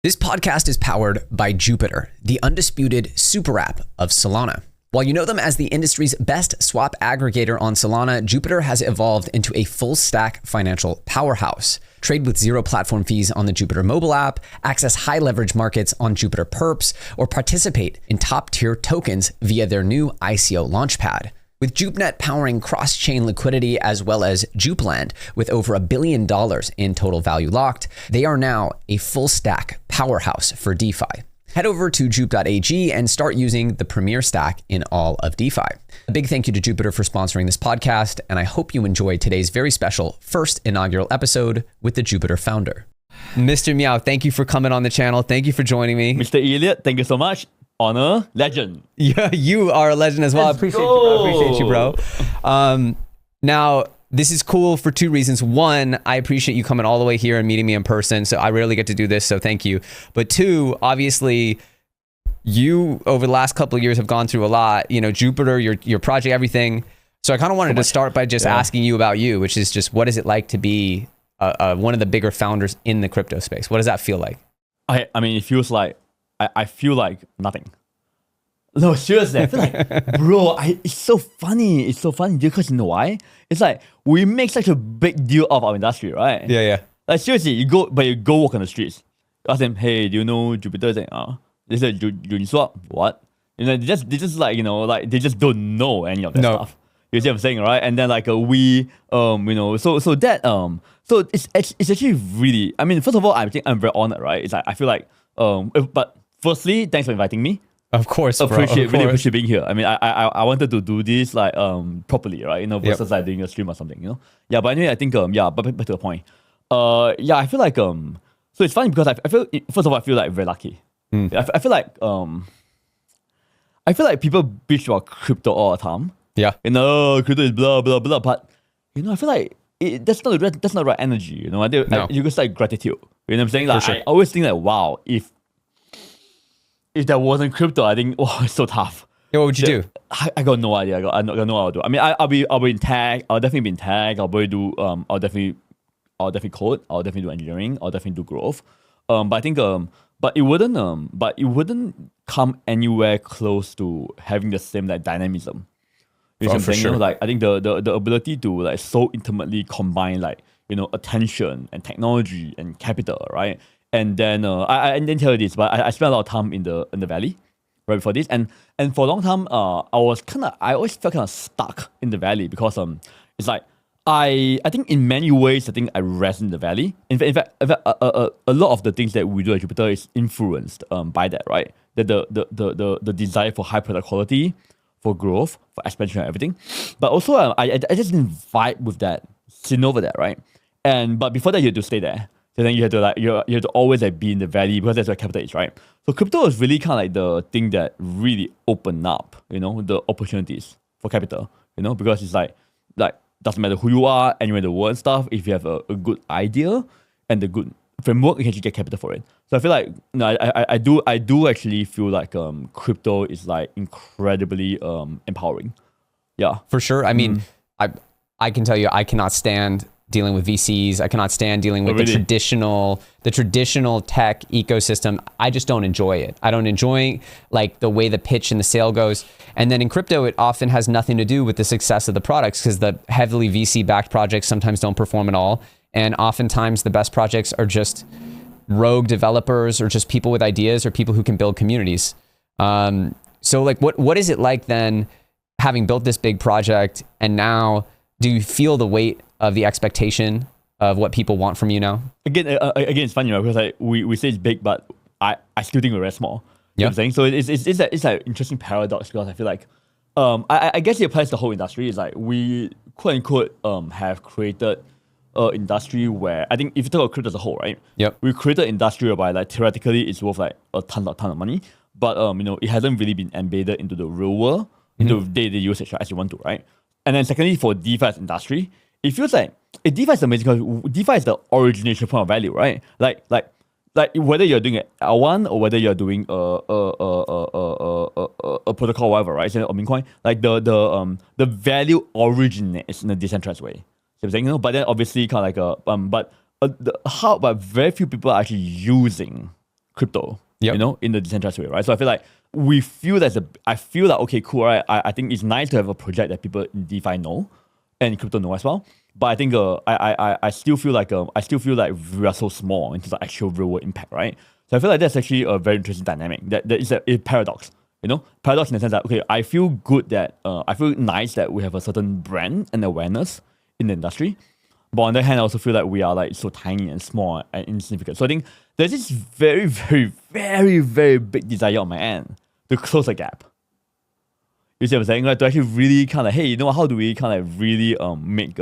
This podcast is powered by Jupiter, the undisputed super app of Solana. While you know them as the industry's best swap aggregator on Solana, Jupiter has evolved into a full stack financial powerhouse. Trade with zero platform fees on the Jupiter mobile app, access high leverage markets on Jupiter Perps, or participate in top tier tokens via their new ICO launchpad. With JupeNet powering cross-chain liquidity as well as JupeLand with over $1 billion in total value locked, they are now a full stack powerhouse for DeFi. Head over to jupe.ag and start using the premier stack in all of DeFi. A big thank you to Jupiter for sponsoring this podcast, and I hope you enjoyed today's very special first inaugural episode with the Jupiter founder. Mr. Miao, thank you for coming on the channel. Thank you for joining me. Mr. Elliot, thank you so much. Honor, legend. Yeah, you are a legend as well. I appreciate you, bro. Now, this is cool for two reasons. One, I appreciate you coming all the way here and meeting me in person. So I rarely get to do this, so thank you. But two, obviously, you over the last couple of years have gone through a lot. You know, Jupiter, your project, everything. So I kind of wanted to start by just asking you about you, which is just what is it like to be one of the bigger founders in the crypto space? What does that feel like? I mean, it feels like I feel like nothing. No, seriously, I feel like, bro, it's so funny. It's so funny because you know why? It's like we make such a big deal of our industry, right? Yeah. Like seriously, you go walk on the streets. Ask them, hey, do you know Jupiter? They say Uniswap. What? You know, they just like, you know, like they just don't know any of that stuff. You see what I'm saying, right? And then like so it's actually really. I mean, first of all, I think I'm very honored, right? It's like I feel like but firstly, thanks for inviting me. Of course, really appreciate being here. I mean, I wanted to do this like properly, right? You know, versus like doing a stream or something, you know. Yeah, but anyway, I think but back to the point. I feel like so it's funny because I feel first of all I feel like very lucky. I feel like people bitch about crypto all the time. Yeah, you know, crypto is blah blah blah, but you know, I feel like that's not the right energy. You know, you can start gratitude. You know what I'm saying? Like sure. I always think like, wow, if there wasn't crypto, I think, it's so tough. Yeah, what would you do? I got no idea. I got no idea what I'll do. I mean, I'll be in tech. I'll definitely be in tech. I'll probably do. I'll definitely code. I'll definitely do engineering. I'll definitely do growth. But I think but it wouldn't come anywhere close to having the same like dynamism. You know what I'm saying? Sure. You know, like I think the ability to like so intimately combine like, you know, attention and technology and capital, right? And then I didn't tell you this, but I spent a lot of time in the valley right before this, and for a long time I always felt kind of stuck in the valley because it's like I think in many ways I think I rest in the valley. In fact, a lot of the things that we do at Jupiter is influenced by that, right? The desire for high product quality, for growth, for expansion and everything. But also I just didn't vibe with that sitting over there, right? But before that you had to stay there. So then you have to always like be in the valley because that's where capital is, right? So crypto is really kind of like the thing that really opened up, you know, the opportunities for capital, you know, because it's like doesn't matter who you are, anywhere in the world and stuff. If you have a good idea and the good framework, you can actually get capital for it. So I feel like I do actually feel like crypto is like incredibly empowering. Yeah, for sure. I mean, I can tell you, I cannot stand dealing with VCs. I cannot stand dealing with the traditional tech ecosystem. I just don't enjoy it. I don't enjoy like the way the pitch and the sale goes. And then in crypto, it often has nothing to do with the success of the products because the heavily VC backed projects sometimes don't perform at all. And oftentimes the best projects are just rogue developers or just people with ideas or people who can build communities. So like what is it like then having built this big project and now do you feel the weight of the expectation of what people want from you now? Again, it's funny, right? Because like we say it's big, but I still think we're very small. You know what I'm saying? So it's an interesting paradox because I feel like I guess it applies to the whole industry. It's like we quote unquote have created an industry where I think if you talk about crypto as a whole, right? Yep. We created an industry whereby like theoretically it's worth like a ton of money, but you know, it hasn't really been embedded into the real world, into day-to-day usage as you want to, right? And then secondly, for DeFi as industry, it feels like DeFi is amazing because DeFi is the origination point of value, right? Like whether you're doing an L1 or whether you're doing a protocol, whatever, right? So, Bitcoin, like the value originates in a decentralized way. So I'm saying, you know, but then obviously kind of like but very few people are actually using crypto, Yep. you know, in the decentralized way, right? So I feel like I feel like, okay, cool, right? I think it's nice to have a project that people in DeFi know and crypto know as well. But I think I still feel like we are so small in terms of actual real world impact, right? So I feel like that's actually a very interesting dynamic. That is a paradox, you know, paradox in the sense that, okay, I feel good that I feel nice that we have a certain brand and awareness in the industry. But on the other hand, I also feel like we are like so tiny and small and insignificant. So I think there's this very, very, very, very big desire on my end to close the gap. You see what I'm saying? Like to actually really kind of, hey, you know, how do we kind of really make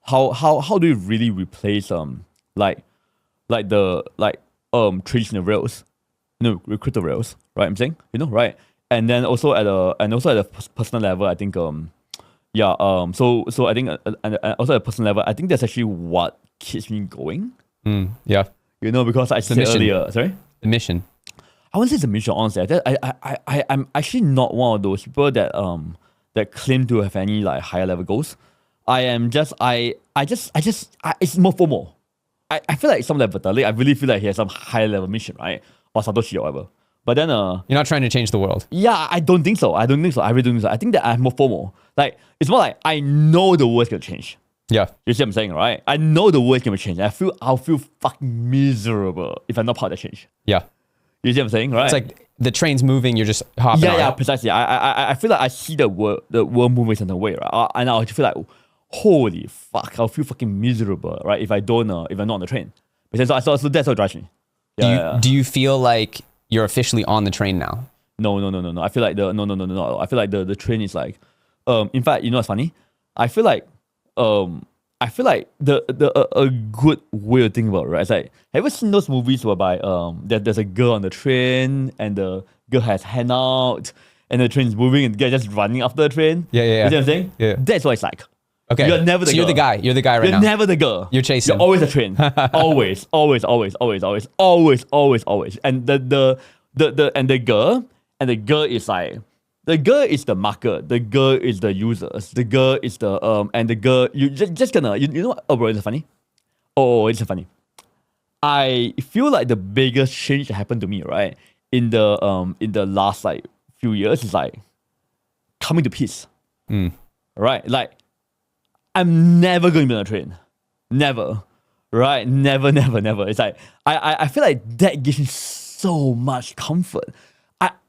how do we really replace traditional rails, you know, with crypto rails, right? I'm saying, you know, right? And then also at a personal level, I think so I think and also at a personal level, I think that's actually what keeps me going. Yeah. You know, because I said earlier, sorry? The mission. I wouldn't say it's a mission, honestly. I'm actually not one of those people that claim to have any like higher level goals. I am just it's more FOMO. I feel like some level Vitalik, I really feel like he has some higher level mission, right? Or Satoshi or whatever. But then you're not trying to change the world. Yeah, I don't think so. I really don't think so. I think that I have more FOMO. Like it's more like I know the world's gonna change. Yeah. You see what I'm saying, right? I know the world's gonna change. I'll feel fucking miserable if I'm not part of the change. Yeah. You see what I'm saying, right? It's like the train's moving, you're just hopping on. Yeah, precisely. I feel like I see the world moving in a way, right? And I'll feel like, holy fuck, I'll feel fucking miserable, right? If I'm not on the train. So that's what drives me. Do you feel like you're officially on the train now? No. I feel like no. I feel like the train is like, in fact, you know what's funny? I feel like a good way to think about it, right? It's like, have you ever seen those movies whereby there's a girl on the train and the girl has hand out and the train is moving and the guy just running after the train? Yeah. You know what I'm saying? Yeah. That's what it's like. Okay. You're never the girl. You're the guy. You're the guy right now. You're never the girl. You're chasing. You're always a train. always. And the girl is like, the girl is the market. The girl is the users. The girl is and the girl, you just gonna, you know what? Oh, bro, it's funny. Oh, it's funny. I feel like the biggest change that happened to me, right, in the last like few years is like coming to peace. Right? Like, I'm never going to be on a train. Never. Right? Never. It's like, I feel like that gives me so much comfort.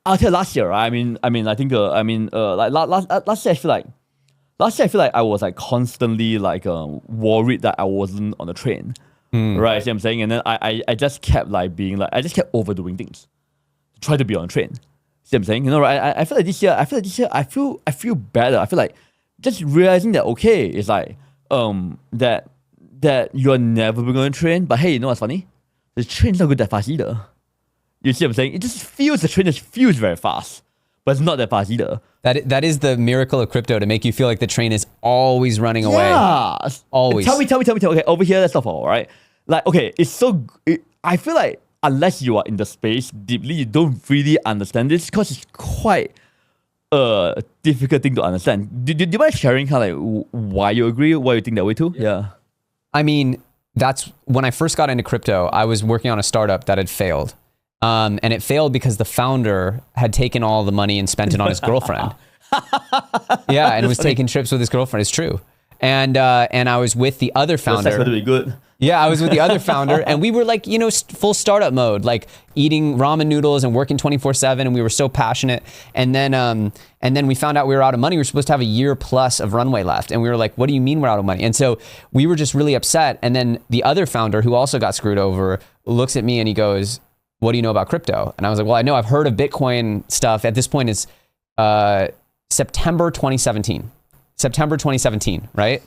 I'll tell you last year, right? Last year I feel like I was like constantly like worried that I wasn't on the train. Right? See what I'm saying? And then I just kept like being like, I just kept overdoing things to try to be on a train. See what I'm saying? You know, right? I feel like this year I feel better. I feel like just realizing that, okay, it's like that you're never going on a train, but hey, you know what's funny? The train's not going that fast either. You see what I'm saying? The train just feels very fast, but it's not that fast either. That is the miracle of crypto, to make you feel like the train is always running away. Yeah. Always. Tell me. Okay, over here, that's not all, right? Like, okay, I feel like unless you are in the space deeply, you don't really understand this because it's quite a difficult thing to understand. Do you mind sharing kind of like why you agree, why you think that way too? Yeah. I mean, that's when I first got into crypto, I was working on a startup that had failed. And it failed because the founder had taken all the money and spent it on his girlfriend. Yeah, and was taking trips with his girlfriend. It's true. And I was with the other founder. That's going to be good. Yeah, I was with the other founder, and we were like, full startup mode, like eating ramen noodles and working 24/7, and we were so passionate. And then we found out we were out of money. We were supposed to have a year plus of runway left, and we were like, "What do you mean we're out of money?" And so we were just really upset. And then the other founder, who also got screwed over, looks at me and he goes, "What do you know about crypto?" And I was like, "Well, I know I've heard of Bitcoin stuff." At this point, it's September 2017, right?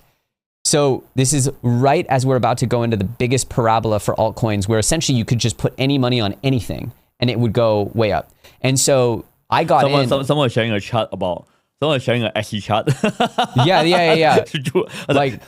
So this is right as we're about to go into the biggest parabola for altcoins, where essentially you could just put any money on anything and it would go way up. And so I got someone was sharing a chart about. Someone was sharing an SE chart. Yeah. like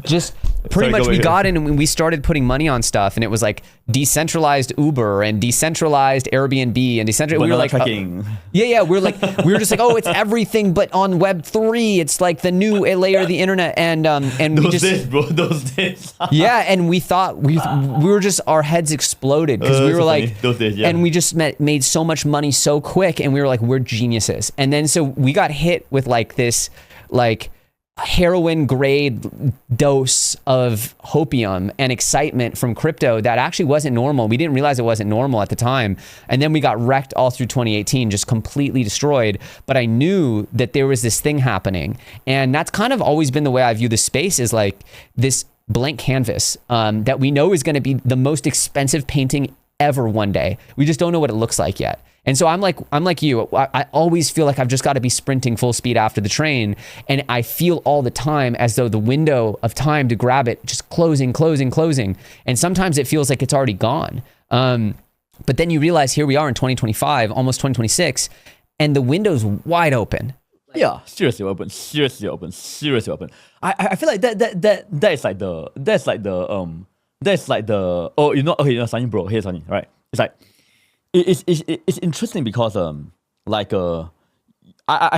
just Pretty Sorry, much go we ahead. got in and we started putting money on stuff, and it was like decentralized Uber and decentralized Airbnb and decentralized. We were Banana like, tracking. yeah, we were just like, oh, it's everything, but on Web3, it's like the new layer of the internet, and we Those just days, bro. Those days. yeah, and we thought we were just our heads exploded because we so were like, funny. Those days, yeah. and we just made so much money so quick, and we were like, we're geniuses, and then so we got hit with like this like heroin grade dose of hopium and excitement from crypto that actually wasn't normal. We didn't realize it wasn't normal at the time. And then we got wrecked all through 2018, just completely destroyed. But I knew that there was this thing happening. And that's kind of always been the way I view the space, is like this blank canvas that we know is going to be the most expensive painting ever one day. We just don't know what it looks like yet. And so I'm like you. I always feel like I've just got to be sprinting full speed after the train, and I feel all the time as though the window of time to grab it just closing. And sometimes it feels like it's already gone. But then you realize here we are in 2025, almost 2026, and the window's wide open. Yeah, seriously open. I feel like that's like the oh, you know, okay, you know, Sunny, bro, here's Sunny, right? It's like it's interesting because I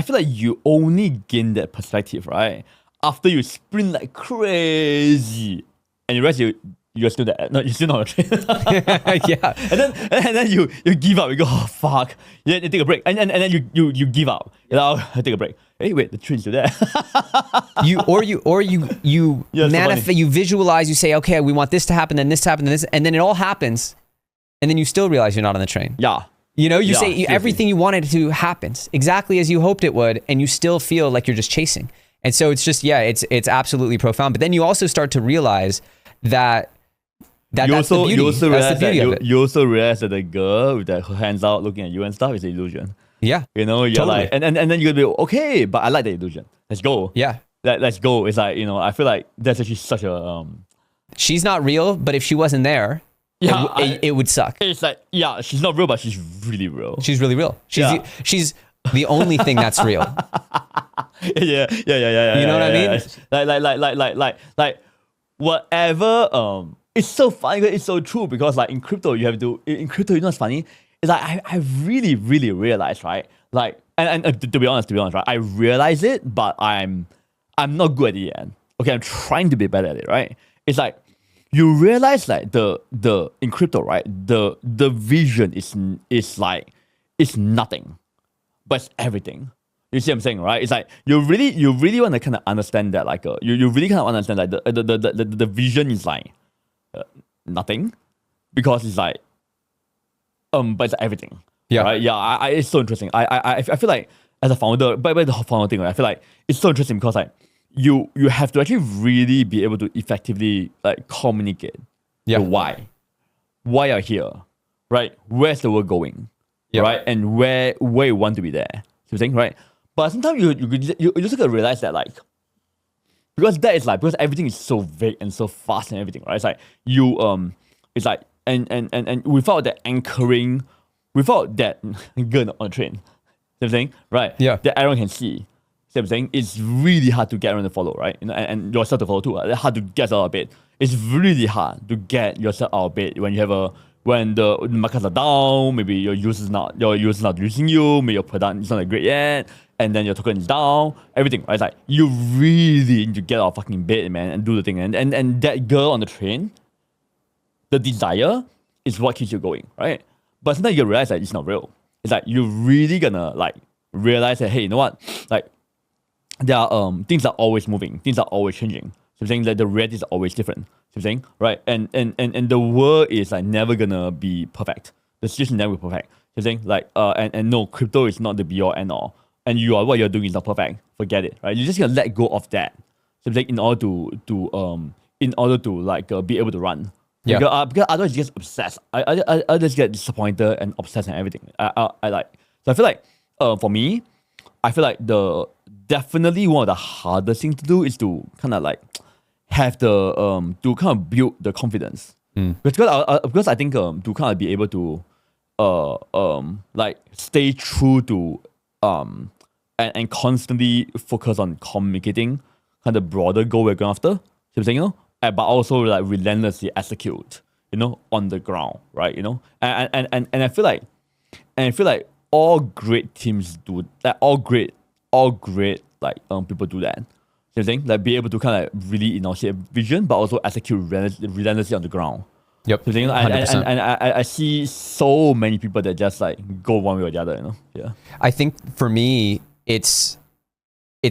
feel like you only gain that perspective, right, after you sprint like crazy and you realize you're still there. No, you're still not on a train. Yeah. And then you give up. You go, oh fuck. You take a break. And then you give up. You know, take a break. Hey, wait, the train's still there. you Yeah, manifest, so you visualize, you say, okay, we want this to happen, then this to happen, then this, and then it all happens, and then you still realize you're not on the train. Yeah. You know, you Yeah, say seriously. everything you wanted to happens exactly as you hoped it would, and you still feel like you're just chasing. And so it's just, yeah, it's absolutely profound. But then you also start to realize that that's the beauty. You also That's realize the beauty of that it. you also realize that the girl with her hands out looking at you and stuff is an illusion. Yeah. You know, you're Totally. like, and then you're gonna be okay, but I like the illusion. Let's go. Yeah. Let's go. It's like, you know, I feel like that's actually such a She's not real, but if she wasn't there, Yeah, it would suck. it's like, yeah, she's not real, but she's really real. She's really real. Yeah. She's the only thing that's real. yeah. You know what I mean? Like whatever. It's so funny. It's so true because like in crypto, you have to. In crypto, you know what's funny? It's like I really realized, right? Like and to be honest, right? I realize it, but I'm not good at it yet. Okay, I'm trying to be better at it, right? It's like you realize like the in crypto, right? The vision is like it's nothing, but it's everything. You see what I'm saying, right? It's like you really want to kind of understand that, like you really kind of understand like the vision is like nothing, because it's like but it's everything. Yeah. Right. Yeah. I it's so interesting. I feel like as a founder, by the whole founder thing, right, I feel like it's so interesting because like you have to actually really be able to effectively like communicate Yeah. the why you're here, right? Where's the world going, Yeah. right? And where you want to be there. So you think, right? But sometimes you just gotta realize that like because everything is so vague and so fast and everything, right? It's like it's like and without that anchoring, without that gun on the train, see what I'm saying? Right? Yeah. That everyone can see. See what I'm saying? It's really hard to get everyone to follow, right? You know, and yourself to follow too. It's hard to get out of bed. It's really hard to get yourself out of bed when the markets are down, maybe your users not using you, maybe your product is not that great yet, and then your token is down, everything. Right? It's like you really need to get out of fucking bed, man, and do the thing. And that girl on the train, the desire is what keeps you going, right? But sometimes you realize that it's not real. It's like you're really gonna like realize that, hey, you know what? Like there are things are always moving, things are always changing. So I'm saying that the reality is always different. So I'm saying, right? And the world is like never gonna be perfect. The situation never will be perfect. So I'm saying like and no, crypto is not the be all end all. And what you're doing is not perfect. Forget it, right? You're just gonna let go of that. So I'm saying in order to like be able to run. Yeah. Because otherwise you get obsessed. I just get disappointed and obsessed and everything. I like, so I feel like for me, I feel like definitely one of the hardest things to do is to kind of like have to kind of build the confidence. Because I think to kind of be able to like stay true to and constantly focus on communicating kind of broader goal we're going after. So I'm saying, you know, but also like relentlessly execute, on the ground, right? And I feel like all great teams do that. All great like people do that. Same thing, like be able to kind of really enunciate vision, but also execute relentlessly on the ground. Yep. So, 100%. And I see so many people that just like go one way or the other. Yeah. I think for me, it's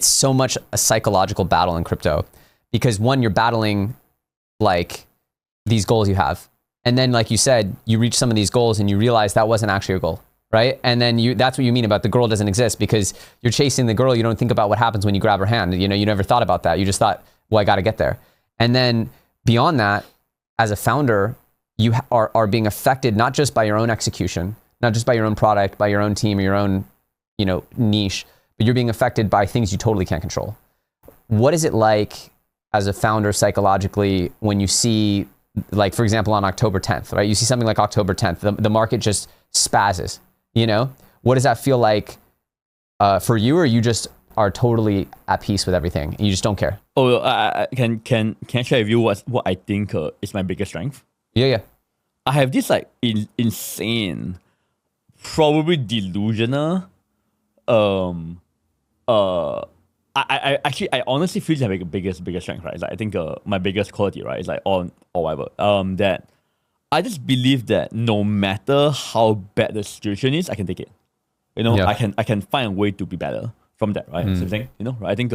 so much a psychological battle in crypto, because one, you're battling like these goals you have, and then like you said, you reach some of these goals and you realize that wasn't actually a goal. Right. And then that's what you mean about the girl doesn't exist, because you're chasing the girl. You don't think about what happens when you grab her hand. You never thought about that. You just thought, well, I got to get there. And then beyond that, as a founder, you are being affected not just by your own execution, not just by your own product, by your own team or your own, niche, but you're being affected by things you totally can't control. What is it like as a founder psychologically when you see, like, for example, on October 10th, right? You see something like October 10th, the market just spazzes. What does that feel like for you, or you just are totally at peace with everything and you just don't care? Oh, can I share with you what I think is my biggest strength? Yeah. I have this like insane, probably delusional. I honestly feel like my biggest strength, right? It's like, I think my biggest quality, right, is like or whatever. That I just believe that no matter how bad the situation is, I can take it. Yeah. I can find a way to be better from that, right? Same thing, right? I think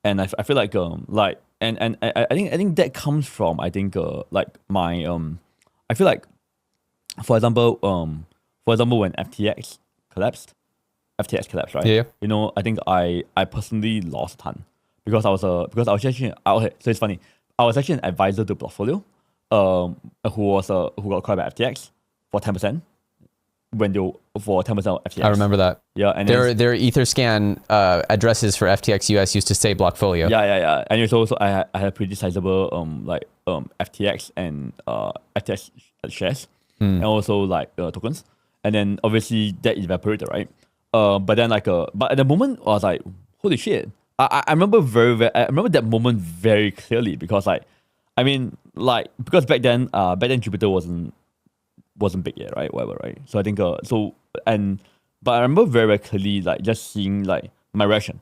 and I feel like and I think that comes from like my I feel like for example when FTX collapsed, right? Yeah. I think I personally lost a ton because I was actually okay. So it's funny. I was actually an advisor to Portfolio, who got acquired by FTX for 10%. For 10% of FTX. I remember that. Yeah, and their Etherscan addresses for FTX US used to say Blockfolio. Yeah. And it's also I had a pretty sizable FTX and FTX shares, and also like tokens, and then obviously that evaporated, right? But then but at the moment I was like, holy shit! I remember I remember that moment very clearly, because because back then Jupiter wasn't big yet, right? Whatever, right? So I think but I remember very, very clearly like just seeing like my reaction.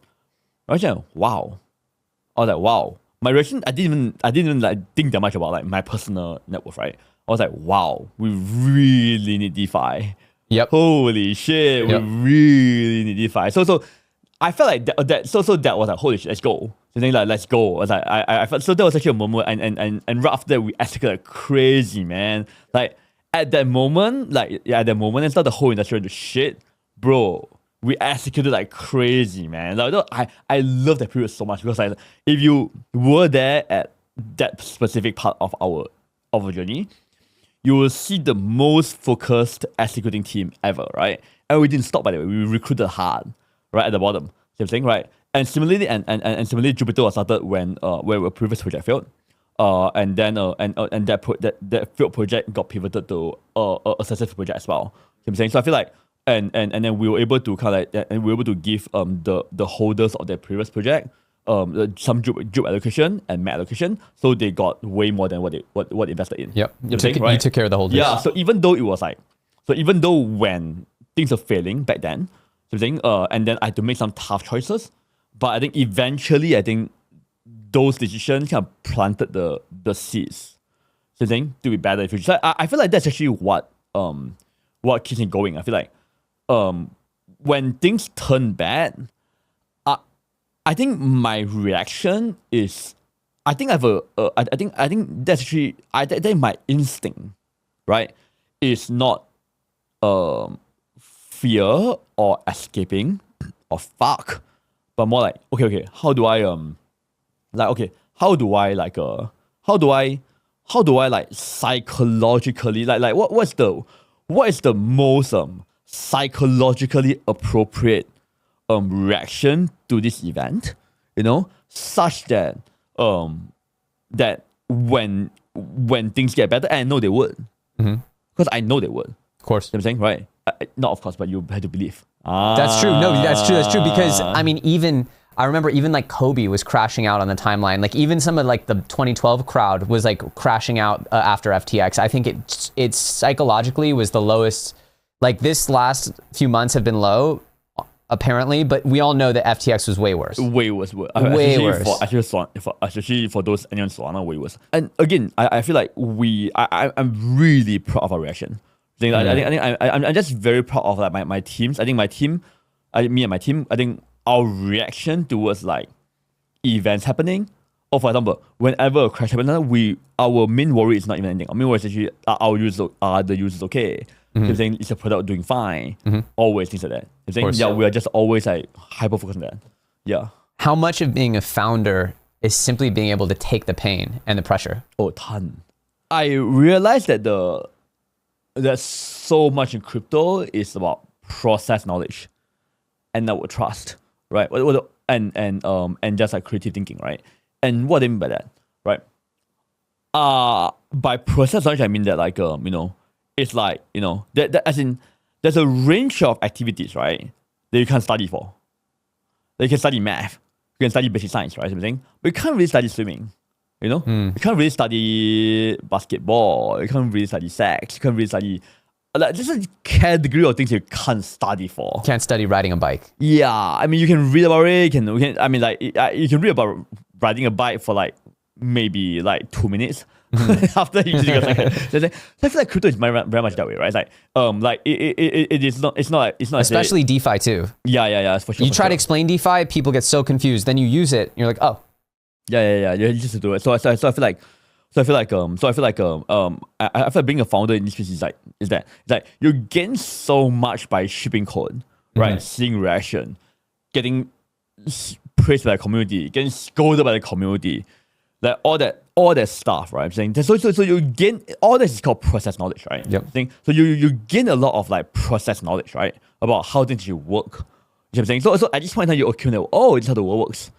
I was like, wow. I was like, wow. My reaction, I didn't even like think that much about like my personal net worth, right? I was like, wow, we really need DeFi. Yep. Holy shit, we really need DeFi. So I felt like that was like, holy shit, let's go. So then let's go. I was like, I felt, so that was actually a moment, and right after that we executed like crazy, man. Like at that moment, and start the whole industry into shit, bro. We executed like crazy, man. Like, I love that period so much, because like if you were there at that specific part of our journey, you will see the most focused executing team ever, right? And we didn't stop, by the way. We recruited hard, right at the bottom. Same thing, right? And similarly, and similarly, Jupiter was started when a previous project failed. And then that failed project got pivoted to a successful project as well. You know what I'm saying? So I feel like and then we were able to give the holders of that previous project some drip allocation and MAT allocation, so they got way more than what they invested in. Yep, you took care of the holders. Yeah, so even though when things were failing back then, and then I had to make some tough choices, but I think eventually those decisions kind of planted the seeds, to be better in the future. So I feel like that's actually what keeps me going. I feel like when things turn bad, I think my reaction is, I think that's actually, I think my instinct, right, is not fear or escaping or fuck, but more like, okay, how do I psychologically, what is the most psychologically appropriate reaction to this event, such that that when things get better, and I know they would, because I know they would. Of course, you know what I'm saying, right? Not of course, but you had to believe. That's true. No, that's true. Because I mean, even I remember even like Kobe was crashing out on the timeline. Like even some of like the 2012 crowd was like crashing out after FTX. I think it psychologically was the lowest. Like this last few months have been low, apparently, but we all know that FTX was way worse. Way worse. Way worse. Especially for those anyone Solana, way worse. And again, I feel like I'm really proud of our reaction. I'm just very proud of like my teams. I think me and my team, I think our reaction towards like events happening, or for example, whenever a crash happens, our main worry is not even anything. Our main worry is actually are the users okay? Mm-hmm. Saying is the product doing fine? Mm-hmm. Always things like that. Saying, yeah, we are just always like hyper focused on that. Yeah. How much of being a founder is simply being able to take the pain and the pressure? Oh, ton. I realized that there's so much in crypto is about process knowledge and network trust, right? And just like creative thinking, right? And what do I mean by that, right? By process knowledge, I mean that like it's like that as in there's a range of activities, right, that you can study for. Like you can study math, you can study basic science, right? Something, but you can't really study swimming. You can't really study basketball. You can't really study sex. You can't really study like there's a category of things you can't study for. You can't study riding a bike. Yeah, I mean you can read about it. You can read about riding a bike for like maybe like 2 minutes. After using a second. So I feel like crypto is very much that way, right? It's like it is not. It's not. Especially DeFi too. Yeah, for sure. You try to explain DeFi, people get so confused. Then you use it, and you're like, oh. Yeah. You just do it. So I feel like being a founder in this space is that you gain so much by shipping code, right? Seeing reaction, getting praised by the community, getting scolded by the community, like all that stuff, right? I'm saying so you gain all this is called process knowledge, right? Yep. So you gain a lot of like process knowledge, right? About how things should work. You know what I'm saying? So at this point in time you accumulate, this is how the world works,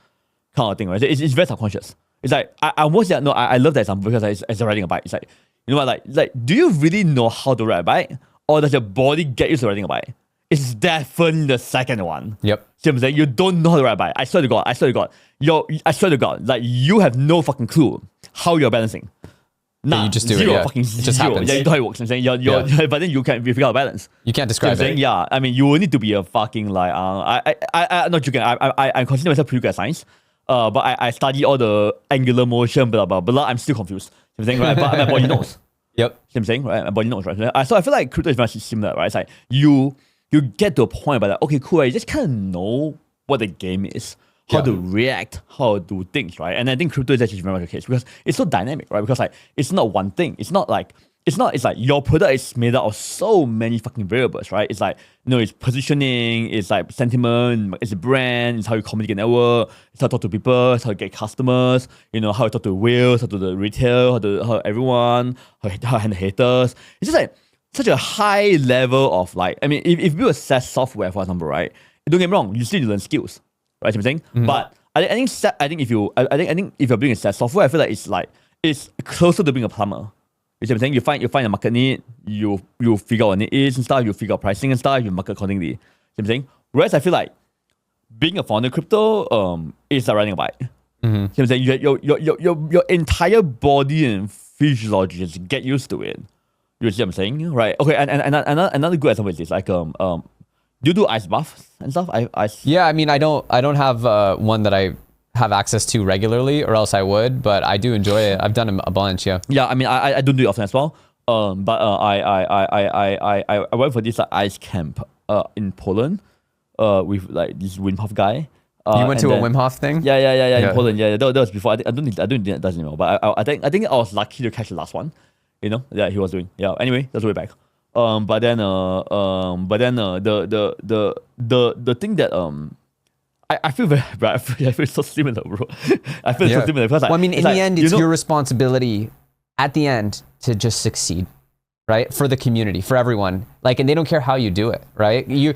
kind of thing, right? It's very subconscious. It's like I love that example because it's riding a bike. It's like, you know what, like do you really know how to ride a bike, or does your body get used to riding a bike? It's definitely the second one. Yep. See what I'm saying? You don't know how to ride a bike. I swear to God. I swear to God. Like you have no fucking clue how you're balancing. Nah, you just do zero, it. Yeah. Fucking it zero. just happens. Yeah, you know how it works. I'm saying but then you can figure out balance. You can't describe it. Yeah, I mean you will need to be a fucking like I'm not joking. I consider myself pretty good at science. But I study all the angular motion, blah blah blah. I'm still confused. I'm saying, right? But my body knows. Yep. I'm saying, right? My body knows, right? So I feel like crypto is very similar, right? It's like you get to a point, but like, okay, cool, right? You just kind of know what the game is, how to react, how to do things, right? And I think crypto is actually very much the case because it's so dynamic, right? Because like it's not one thing. It's like your product is made up of so many fucking variables, right? It's like, it's positioning, it's like sentiment, it's a brand, it's how you communicate network, it's how to talk to people, it's how you get customers, how you talk to whales, how to the retail, how everyone, how you handle haters. It's just like such a high level of like, I mean, if you build a SaaS software, for example, right? Don't get me wrong, you still need to learn skills, right? You know what I'm saying? Mm-hmm. But I think if you're building a SaaS software, I feel like it's closer to being a plumber. You see what I'm saying? You find a market need, you figure out what it is and stuff, you figure out pricing and stuff, you market accordingly. You see what I'm saying? Whereas I feel like being a founder in crypto is like riding a bike. Mm-hmm. You see what I'm saying? Your entire body and physiology just get used to it. You see what I'm saying? Right. Okay, and another good example is this, like do you do ice baths and stuff? Yeah, I mean I don't have one that I have access to regularly, or else I would, but I do enjoy it. I've done a bunch, yeah. Yeah, I mean I don't do it often as well. But I went for this ice camp in Poland with like this Wim Hof guy. You went to a Wim Hof thing? Yeah, in Poland. Yeah, that was before. I don't think that does anymore. But I think I was lucky to catch the last one. He was doing. Yeah. Anyway, that's way back. But then the thing that I feel very I feel so similar, bro. I feel so similar because I mean, in the end, it's your responsibility at the end to just succeed, right? For the community, for everyone. Like, and they don't care how you do it, right? You're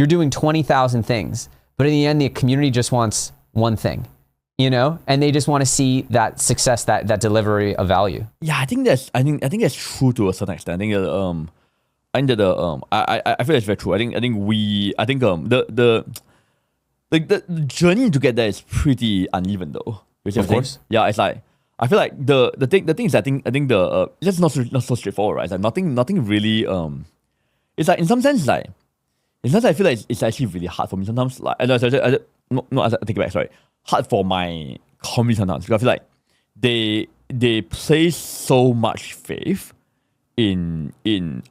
doing 20,000 things, but in the end, the community just wants one thing, and they just want to see that success, that delivery of value. Yeah, I think that's true to a certain extent. I think I feel that's very true. I think the journey to get there is pretty uneven though. You see what I'm saying? course. Yeah, it's like I feel like the thing is I think the it's just not so straightforward, right? It's like nothing really it's like in some sense like I feel like it's actually really hard for me sometimes. Like I take it back, sorry. Hard for my community sometimes because I feel like they place so much faith in me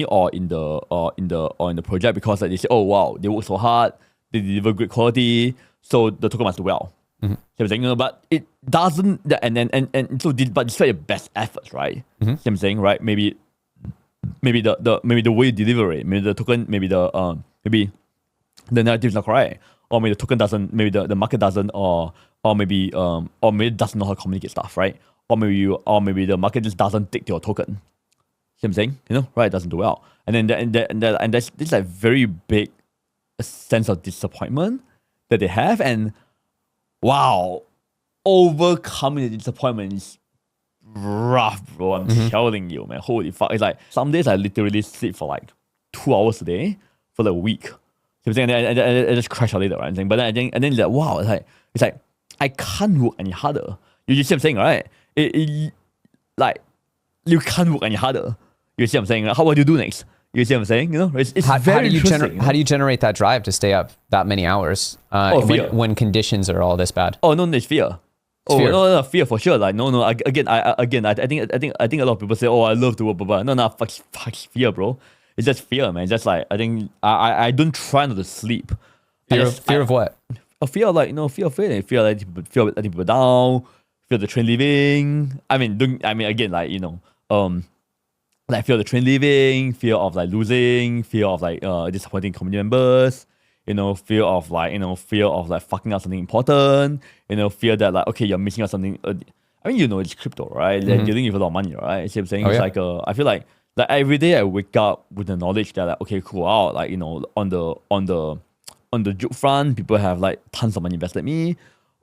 or in the project because like they say, oh wow, they work so hard, they deliver great quality, so the token must do well. So I'm saying, but it doesn't, and so but despite your best efforts, right? So I'm saying, right? Maybe the way you deliver it, maybe the token, maybe the narrative is not correct, or maybe the token doesn't, maybe the market doesn't, or maybe it doesn't know how to communicate stuff, right? Or maybe the market just doesn't take your token. See what I'm saying? Right? It doesn't do well, and there's this like very big sense of disappointment that they have, and wow, overcoming the disappointment is rough, bro. I'm telling you, man. Holy fuck! It's like some days I literally sleep for like 2 hours a day for like a week. So I'm saying, and I just crash out later, right? But then it's like wow, it's like I can't work any harder. You see what I'm saying, right? Like you can't work any harder. You see what I'm saying? How would you do next? You see what I'm saying? It's very interesting. How do you generate that drive to stay up that many hours when conditions are all this bad? Oh no, it's fear. Oh fear. No, fear for sure. Like no. I think a lot of people say, oh, I love to work, but no, fuck fear, bro. It's just fear, man. It's just like I think I don't try not to sleep. Fear of what? A fear of like fear of failing, fear letting people down, fear of the train leaving. Again, like like fear of the train leaving, fear of like losing, fear of like disappointing community members, fear of like fucking up something important, fear that like okay, you're missing out something. It's crypto, right? They're dealing with a lot of money, right? See what I'm saying? It's like I feel like every day I wake up with the knowledge that like okay, cool, out like on the juke front, people have like tons of money invested in me.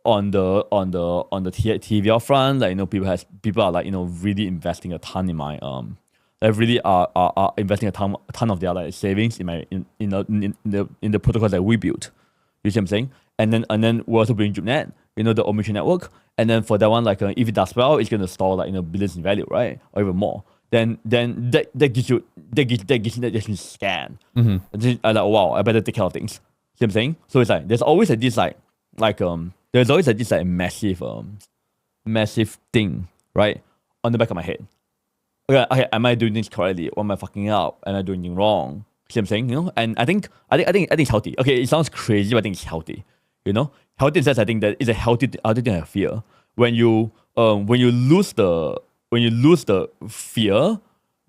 On the TVL front, like people are like really investing a ton in my they really are investing a ton of their like savings in my in the protocols that we built. You see what I'm saying? And then we're also building JukeNet, the Omnichannel network. And then for that one, like if it does well, it's gonna store like billions in value, right? Or even more. Then that gives you that scan. And then I'm like, wow, I better take care of things. See what I'm saying? So it's like there's always like this there's always like this like massive thing, right? On the back of my head. Okay, am I doing this correctly? Or am I fucking up? Am I doing it wrong? See what I'm saying? And I think it's healthy. Okay, it sounds crazy, but I think it's healthy. Healthy in the sense I think that it's a healthy thing to have fear. When you lose the fear,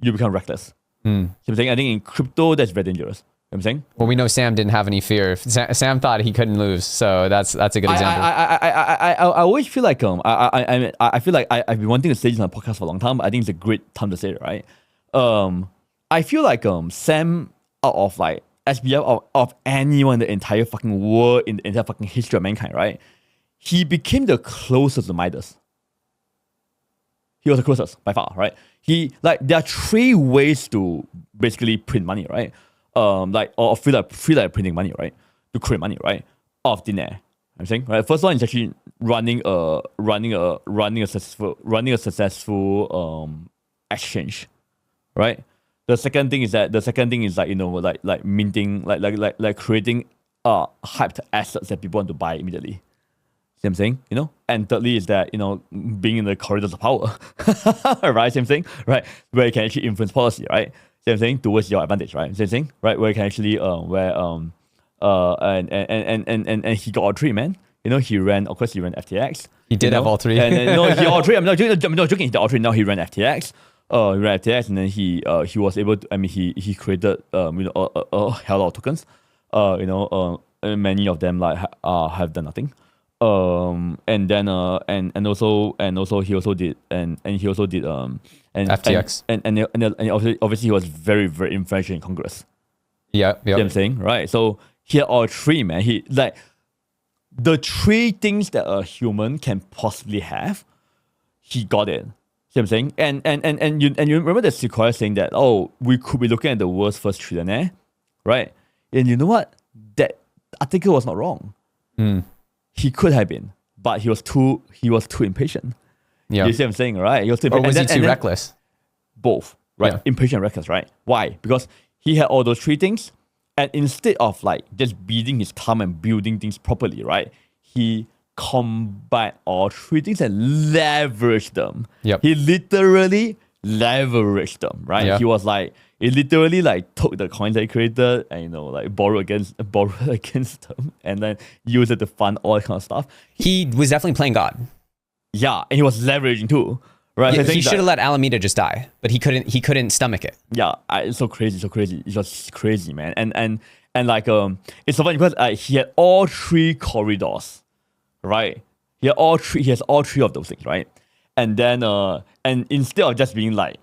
you become reckless. See what I'm saying? I think in crypto that's very dangerous. You know what I'm saying? Well, we know Sam didn't have any fear. Sam thought he couldn't lose, so that's a good example. I always feel like I feel like I've been wanting to say this on a podcast for a long time, but I think it's a great time to say it, right? I feel like Sam, out of like SBF of anyone in the entire fucking world, in the entire fucking history of mankind, right? He became the closest to Midas. He was the closest by far, right? There are 3 ways to basically print money, right? Or feel like printing money, right? To create money, right? Off thin air. I'm saying, right? First one is actually running a successful exchange, right? The second thing is like minting, like creating hyped assets that people want to buy immediately. See what I'm saying? And thirdly is that being in the corridors of power, right? Same thing, right? Where you can actually influence policy, right? See what I'm saying? Towards your advantage, right? See what I'm saying? Right? Where you can actually and he got all 3, man. He ran FTX. He did have all 3. And he all 3. I'm not joking. He did all 3. Now he ran FTX. And then he was able to. He created a hell lot of tokens. Many of them like have done nothing. And then and also he also did FTX and obviously he was very, very influential in Congress. Yeah. You know what I'm saying, right? So he had all 3, man. He like the 3 things that a human can possibly have. He got it. See what I'm saying? And you remember the Sequoia saying that we could be looking at the world's first trillionaire, right? And you know what? article was not wrong. He could have been, but he was too impatient. Yeah. You see what I'm saying, right? He was too Or impatient. was he too reckless? Both, right? Yeah. Impatient and reckless, right? Why? Because he had all those three things, and instead of like just beating his thumb and building things properly, right? He combined all three things and leveraged them. Yep. He literally leveraged them, right? Yeah. He was like, he literally like took the coins that he created and like borrow against them and then use it to fund all that kind of stuff. He was definitely playing God. Yeah, and he was leveraging too, right? Yeah, So I he think should have that- let Alameda just die, but he couldn't stomach it. Yeah, it's so crazy. It's just crazy, man. And like it's so funny because he had all three corridors, right? He has all three of those things, right? And then and instead of just being like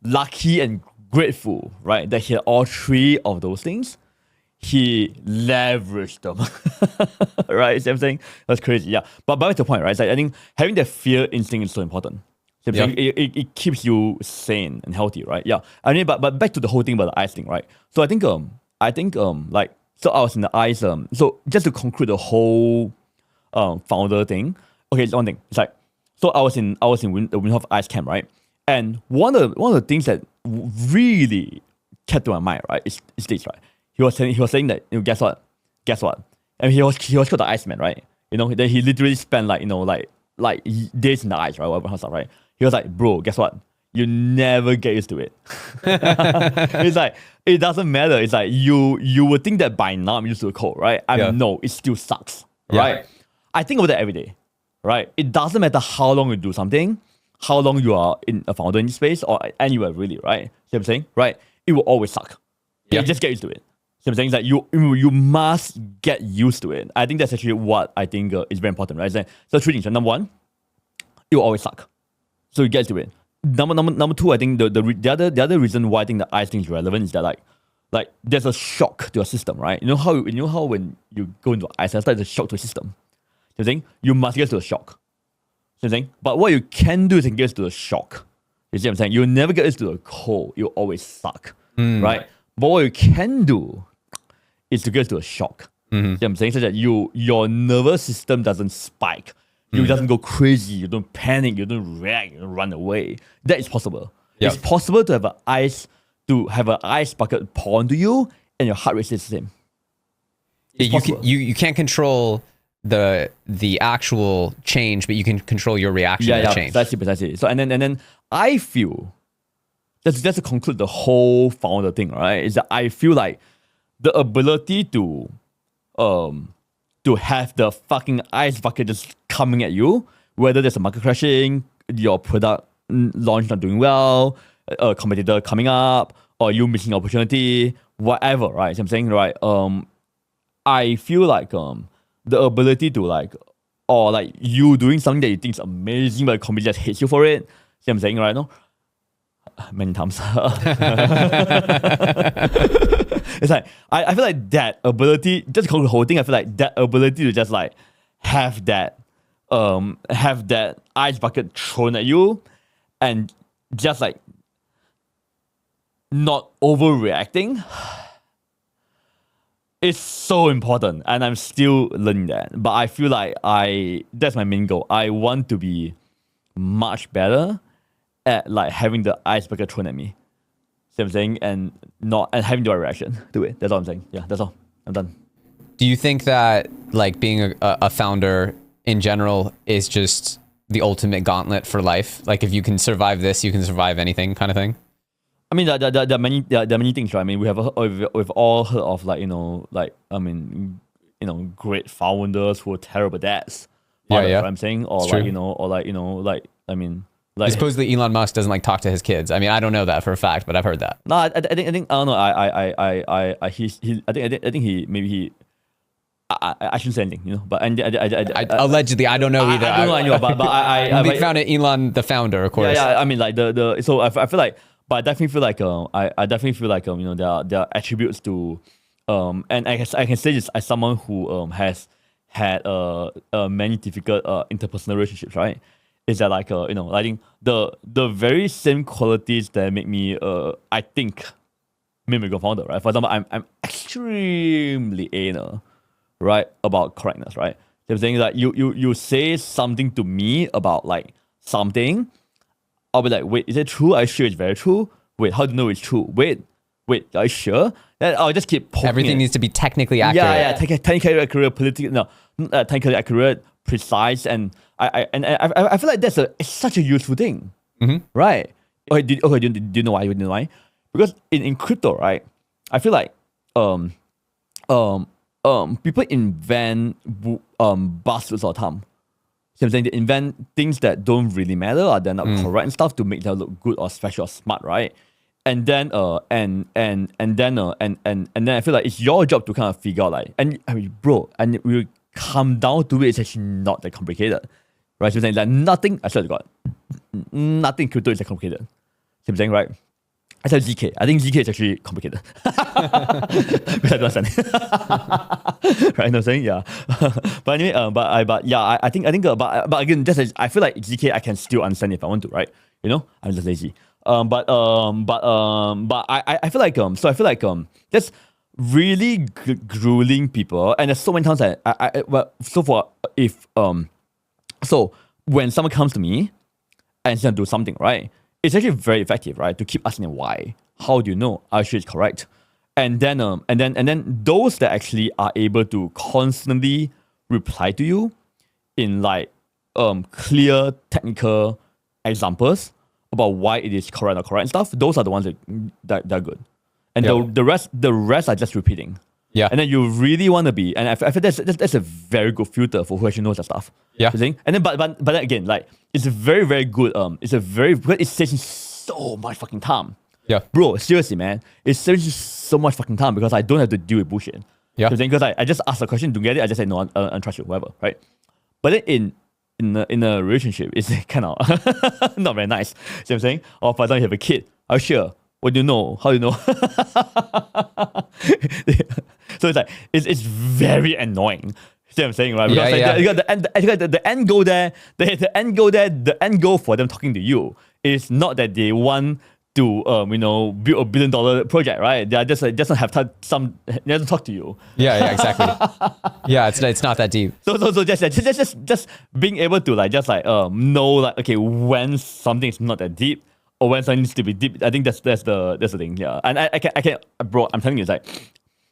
lucky and grateful, right, that he had all three of those things, he leveraged them. Right? See what I'm saying? That's crazy. Yeah. But back to the point, right? It's like, I think having that fear instinct is so important. See what I'm saying? It keeps you sane and healthy, right? Yeah. I mean, but back to the whole thing about the ice thing, right? So I think like, so I was in the ice, so just to conclude the whole founder thing. Okay, it's one thing. It's like, so I was in the Windhoff Ice Camp, right? And one of the things that really kept to my mind, right, is this, right? He was saying that, guess what? And he was called the Iceman, right? Then he literally spent like days in the ice, right? Whatever kind of stuff, right? He was like, bro, guess what? You never get used to it. It's like, it doesn't matter. It's like you would think that by now I'm used to the cold, right? No, it still sucks, right? I think about that every day, right? It doesn't matter how long you do something, how long you are in a founder in space or anywhere really, right? See what I'm saying? Right? It will always suck. Yeah. You just get used to it. See what I'm saying? It's like you must get used to it. I think that's actually what I think is very important, right? It's like, so three things. Number one, it will always suck. So you get used to it. Number two, I think the other reason why I think the ice thing is relevant is that like there's a shock to your system, right? You know how when you go into ice, there's a shock to the system. You know what I'm saying? You must get to the shock. You know what I'm saying? But what you can do is get to the shock. You see what I'm saying? You'll never get used to the cold. You'll always suck, right? But what you can do is to get to a shock. You know what I'm saying? So that your nervous system doesn't spike. You doesn't go crazy. You don't panic. You don't react. You don't run away. That is possible. Yeah. It's possible to have an ice bucket pour onto you and your heart rate stays the same. It's possible. You can't control the actual change, but you can control your reaction to the change. Precisely. So and then I feel just to conclude the whole founder thing, right? Is that I feel like the ability to have the fucking ice bucket just coming at you, whether there's a market crashing, your product launch not doing well, a competitor coming up, or you missing opportunity, whatever, right? So I'm saying, right? I feel like the ability to or you doing something that you think is amazing, but the competitor just hates you for it. See what I'm saying, right? No, many times. It's like I feel like that ability, just the whole thing. I feel like that ability to just have that ice bucket thrown at you, and just not overreacting. It's so important, and I'm still learning that. But I feel like that's my main goal. I want to be much better at having the ice bucket thrown at me. See what I'm saying? And having the right reaction to it. That's all I'm saying. Yeah, that's all. I'm done. Do you think that being a founder in general is just the ultimate gauntlet for life? Like if you can survive this, you can survive anything, kind of thing? I mean, there are many things, right? I mean, we've all heard of great founders who are terrible dads. Yeah. What I'm saying, or It's supposedly Elon Musk doesn't talk to his kids. I mean, I don't know that for a fact, but I've heard that. No, I think I don't know. I think I shouldn't say anything, but allegedly, I don't know either. I don't know, but we found it Elon, the founder, of course. Yeah. I mean, so I feel like, but I definitely feel like I definitely feel like there are attributes to and I can say this as someone who has had many difficult interpersonal relationships, right? Is that I think the very same qualities that make me I think make me a good founder, right? For example, I'm extremely anal. right, about correctness, right? So I'm saying that you say something to me about like something, I'll be like, wait, is it true? Are you sure it's very true? Wait, how do you know it's true? Wait, are you sure? Then I'll just keep poking Everything it. needs to be technically accurate. Yeah, technically accurate, technically accurate, precise, and I feel like it's such a useful thing, right? Okay, do you know why? Do you know why? Because in crypto, right? I feel like people invent buzzwords all the time. So I'm saying they invent things that don't really matter or they're not correct and stuff to make them look good or special or smart, right? And then and then I feel like it's your job to kind of figure out like, and I mean, bro, and we come down to it, it's actually not that complicated, right? So I'm saying like nothing, I swear to God, nothing in crypto is that complicated. So I'm saying, right? I said ZK. I think ZK is actually complicated. Because I don't understand it. Right? You know what I'm saying? Yeah. But anyway, I think but again, I feel like ZK I can still understand if I want to, right? You know, I'm just lazy. But I feel like so I feel like that's really grueling people, and there's so many times so when someone comes to me and says do something, right? It's actually very effective, right? To keep asking them why. How do you know? Are you sure it's correct? And then those that actually are able to constantly reply to you in like clear technical examples about why it is correct or correct and stuff, those are the ones that are good. And the rest are just repeating. Yeah. And then you really want to be, and I feel that's a very good filter for who actually knows that stuff. Yeah. You think? And then but then again, like it's a very, very good it saves so much fucking time. Yeah. Bro, seriously, man. It saves you so much fucking time because I don't have to deal with bullshit. Yeah. Because I just ask a question to get it, I just say no, I trust you, whatever, right? But then in a relationship, it's kind of not very nice. See what I'm saying? Or for example, you have a kid. Are you sure? What do you know? How do you know? So it's like it's very annoying. See what I'm saying, right? Because you got the end goal there. The end goal for them talking to you is not that they want to build $1 billion project, right? They are just doesn't have time. They have to talk to you. Yeah, exactly. Yeah, it's not that deep. So just being able to know like, okay, when something is not that deep or when something needs to be deep. I think that's the thing. Yeah, and I can bro, I'm telling you, it's like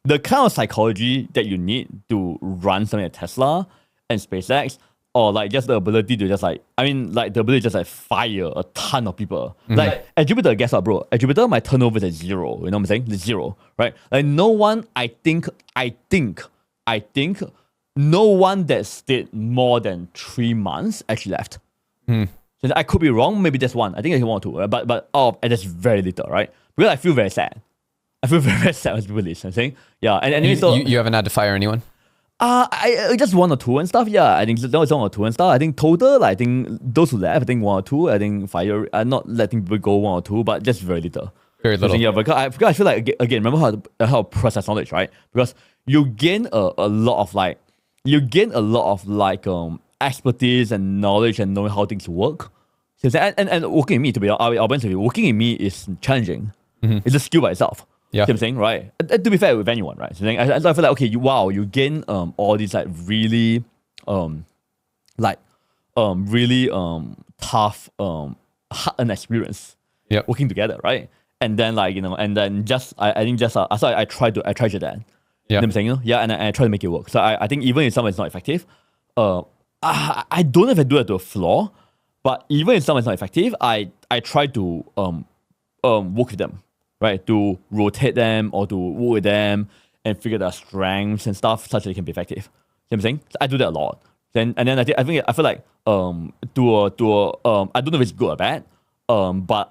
the kind of psychology that you need to run something like Tesla and SpaceX, or like just the ability to the ability to just fire a ton of people. Mm-hmm. Like at Jupiter, guess what, bro? At Jupiter, my turnover is at 0. You know what I'm saying? It's 0, right? Like no one, I think, no one that stayed more than 3 months actually left. So I could be wrong. Maybe just one. I think I can 1 or 2. But and that's very little, right? Because I feel very sad. I feel very, very sad with people listening. I'm saying, yeah. And anyway, you haven't had to fire anyone? I just 1 or 2 and stuff. Yeah, I think that was 1 or 2 and stuff. I think total, I think those who left, I think 1 or 2. I think fire. I'm not letting people go 1 or 2, but just very little. Very little. So, yeah, because I feel like again, remember how process knowledge, right? Because you gain a lot of expertise and knowledge and knowing how things work. So, and working in me, to be honest with you, working in me is challenging. Mm-hmm. It's a skill by itself. Yeah. You know what I'm saying, right? And to be fair with anyone, right? So I feel like, okay, you gain all these like really tough hard-earned experience working together, right? And then I try to that. Yeah. You know what I'm saying? Yeah, and I try to make it work. So I think even if someone's not effective, I don't know if I do it to a flaw, but even if someone's not effective, I try to work with them. Right, to rotate them or to work with them and figure their strengths and stuff such that they can be effective. You know what I'm saying? So I do that a lot. I feel like I don't know if it's good or bad. But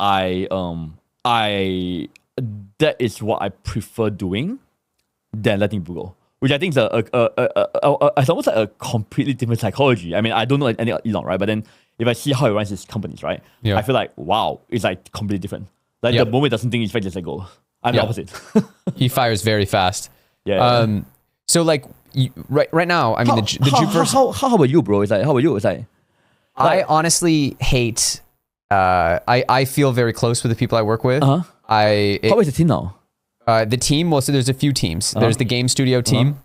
that is what I prefer doing than letting people go. Which I think is it's almost like a completely different psychology. I mean, I don't know any Elon, right? But then if I see how he runs his companies, right? Yeah. I feel like wow, it's like completely different. Like the moment doesn't think it's fake, just let go. I'm the opposite. He fires very fast. Yeah. So like right now, I mean, the Jupiter. How about you, bro? How about you? I honestly hate. I feel very close with the people I work with. How is the team now? The team. Well, so there's a few teams. There's the game studio team.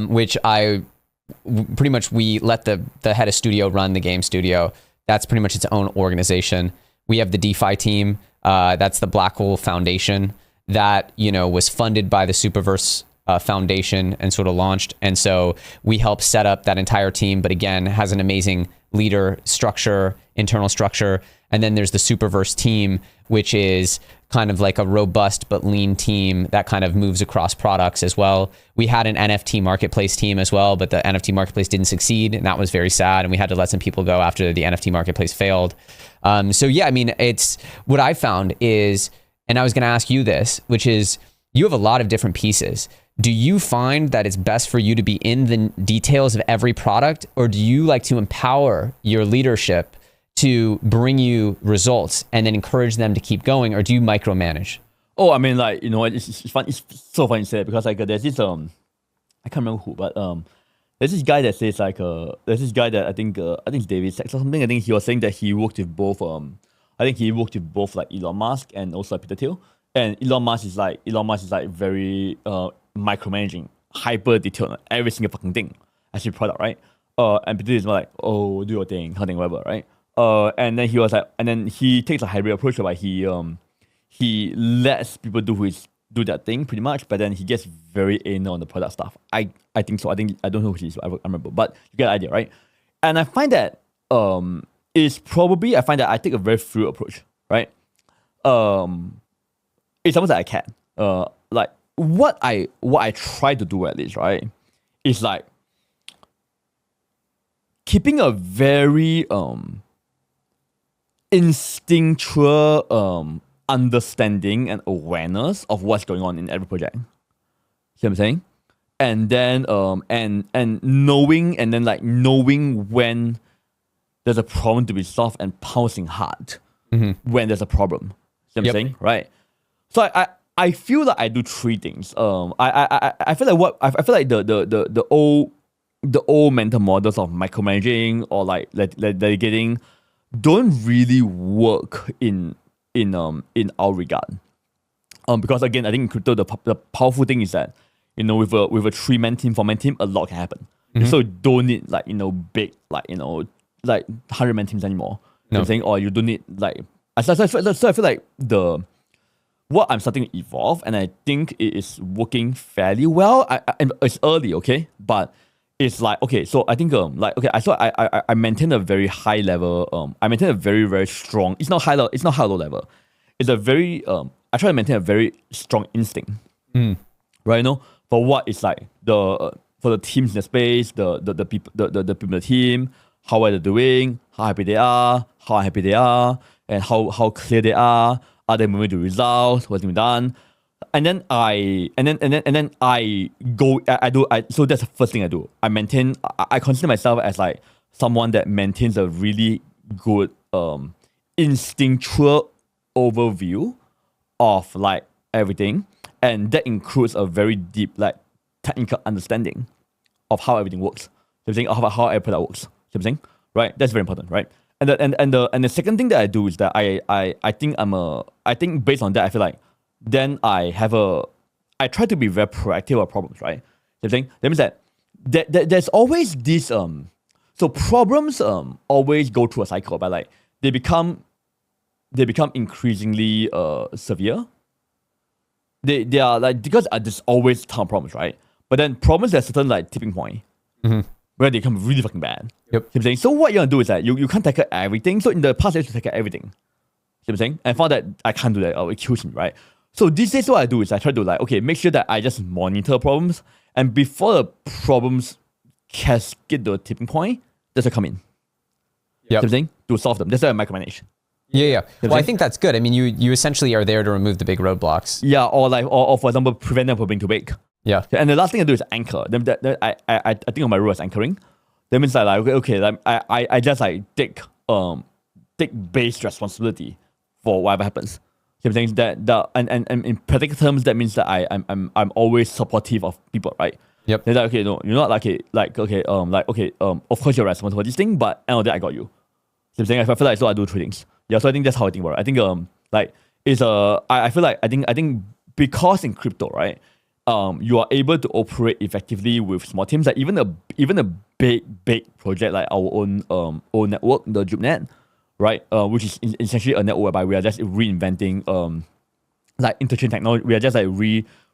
which pretty much we let the head of studio run the game studio. That's pretty much its own organization. We have the DeFi team. That's the Black Hole Foundation that, was funded by the Superverse Foundation and sort of launched. And so we help set up that entire team, but again, has an amazing leader structure, internal structure. And then there's the Superverse team, which is kind of like a robust but lean team that kind of moves across products as well. We had an NFT marketplace team as well, but the NFT marketplace didn't succeed, and that was very sad. And we had to let some people go after the NFT marketplace failed. So yeah, I mean, it's what I found is, and I was going to ask you this, which is you have a lot of different pieces. Do you find that it's best for you to be in the details of every product, or do you like to empower your leadership to bring you results and then encourage them to keep going, or do you micromanage? Oh, I mean, like, it's fun. It's so funny to say it because like there's this I can't remember who, but there's this guy that says like there's this guy that I think it's David Sachs or something. I think he was saying that he worked with both like Elon Musk and also like Peter Thiel. And Elon Musk is like very micromanaging, hyper detailed on every single fucking thing as your product, right? And Peter is more like, oh, do your thing, something, whatever, right? And then he was like, and then he takes a hybrid approach where he lets people do that thing pretty much, but then he gets very anal on the product stuff. I think so. I don't know who he is. I remember, but you get the idea, right? And I find that I find that I take a very fluid approach, right? It's almost like I can. Like what I try to do at least, right, is like keeping a very instinctual understanding and awareness of what's going on in every project. See what I'm saying? And then and knowing when there's a problem to be solved and pouncing hard when there's a problem. See what I'm saying? Right. So I feel like I do three things. I feel like the old mental models of micromanaging or like delegating don't really work in our regard. Because again, I think in crypto the powerful thing is that with a 3-man team, 4-man team, a lot can happen. So you don't need big 100-man teams anymore. You know what I'm saying? Or you don't need so I feel like what I'm starting to evolve, and I think it is working fairly well. It's early, okay, but it's like okay. So I think I maintain a very high level. I maintain a very very strong. It's not high level. It's not high low level. It's a very I try to maintain a very strong instinct, right? For what is like for the teams in the space, the people, the people in the team, how well they're doing, how happy they are, how unhappy they are, and how clear they are. Are they moving to results? What's being done? And then I go. So that's the first thing I do. I consider myself as like someone that maintains a really good instinctual overview of like everything, and that includes a very deep like technical understanding of how everything works. So I'm saying how every product works. So I'm saying right. That's very important, right? And the second thing that I do is that I think based on that I feel like then I try to be very proactive about problems, right? So I'm saying that means that there's always this so problems always go through a cycle, but like they become increasingly severe. They are like because there's always a ton of problems, right? But then problems at a certain like tipping point. Where they become really fucking bad. Yep. You know what I'm saying? So what you're gonna do is that you can't tackle everything. So in the past I used to tackle everything. You know what I'm saying? And I found that I can't do that. It kills me, right? So these days what I do is I try to make sure that I just monitor problems, and before the problems cascade to a tipping point, that's where I come in. Yep. You know what I'm saying? To solve them. That's why I micromanage. Yeah. You know well, I think that's good. I mean, you essentially are there to remove the big roadblocks. Yeah, or for example, prevent them from being too big. Yeah. And the last thing I do is anchor. I think of my role as anchoring. That means I just take base responsibility for whatever happens. So I'm saying that and in practical terms that means that I'm always supportive of people, right? Yep. They're like, okay, no, you're not of course you're responsible for this thing, but end of the day I got you. So I'm saying I feel like so I do 3 things. Yeah, so I think that's how I think about it. I think I feel like I think because in crypto, right? you are able to operate effectively with small teams. Like even a big project like our own network, the JupeNet, right? Which is essentially a network whereby we are just reinventing like interchain technology. We are just like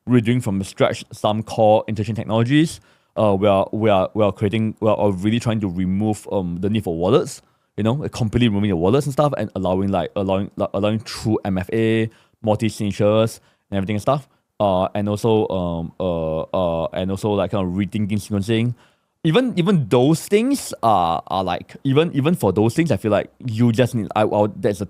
redoing from scratch some core interchain technologies. We are really trying to remove the need for wallets. Completely removing the wallets and stuff, and allowing true MFA, multi-signatures, and everything and stuff. And also like kind of rethinking sequencing. Even those things are like even for those things, I feel like you just need there's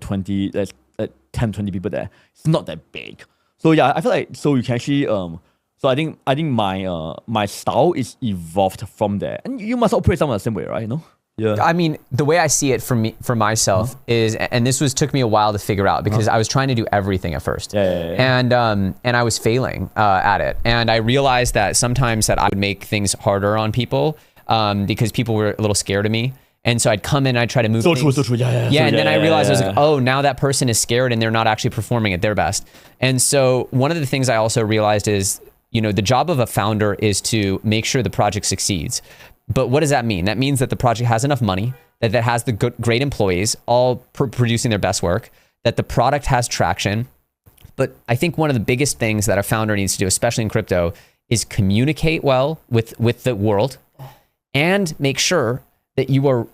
10, 20 people there. It's not that big. So yeah, I feel like you can actually so I think my style is evolved from there, and you must operate somewhat the same way, right? Yeah. I mean, the way I see it for myself is, and this took me a while to figure out because I was trying to do everything at first. And I was failing at it. And I realized that sometimes that I would make things harder on people because people were a little scared of me. And so I'd come in and I'd try to move things. So true. Yeah, and then I realized I was like, oh, now that person is scared and they're not actually performing at their best. And so one of the things I also realized is, the job of a founder is to make sure the project succeeds. But what does that mean? That means that the project has enough money, that has the great employees, all producing their best work, that the product has traction. But I think one of the biggest things that a founder needs to do, especially in crypto, is communicate well with the world and make sure that you are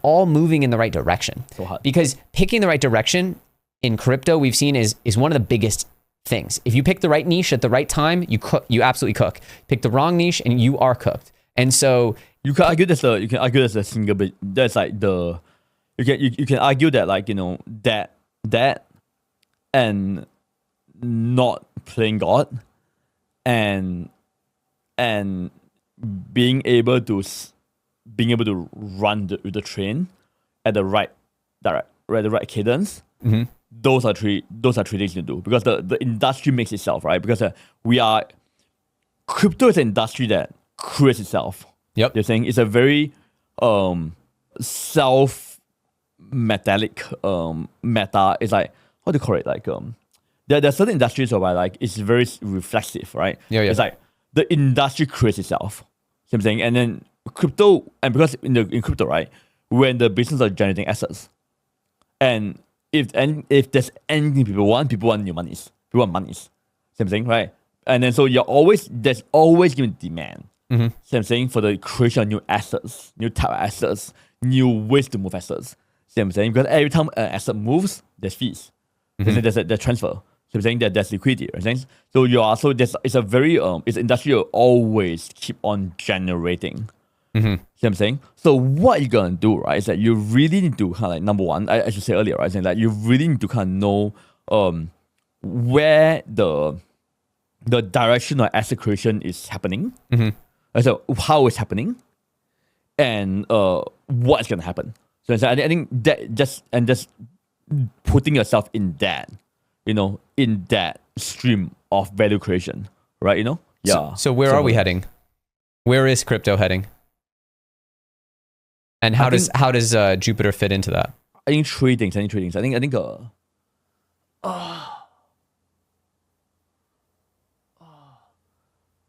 all moving in the right direction. So hot. Because picking the right direction in crypto, we've seen is one of the biggest things. If you pick the right niche at the right time, you absolutely cook. Pick the wrong niche and you are cooked. And so you can argue there's a single bit. That's like you can argue that like that and not playing God and being able to run the train at the right cadence. Mm-hmm. Those are three things to do, because the industry makes itself, right? Because crypto is an industry that creates itself. Yep. You're saying it's a very self-metallic meta. It's like, how do you call it? Like there are certain industries where like it's very reflexive, right? Yeah. It's like the industry creates itself. You know what I'm saying? And then crypto, and because in crypto, right, when the business are generating assets, and if there's anything people want new monies. People want monies. Same thing, right? And then so there's always given demand. Mm-hmm. Same thing for the creation of new assets, new type of assets, new ways to move assets. Same thing, because every time an asset moves, there's fees. Mm-hmm. There's transfer. Same thing, there's liquidity. Right? So it's a very it's industry will always keep on generating. Mm-hmm. See what I'm saying? So what you're gonna do, right, is that you really need to kind of like, number one, I should say earlier, right, saying that you really need to kind of know where the direction of asset creation is happening. Mm-hmm. So how it's happening, and what's gonna happen. So I think that just putting yourself in that, in that stream of value creation, right? Yeah. So where are we heading? Where is crypto heading? And how does Jupiter fit into that? I think three things. I think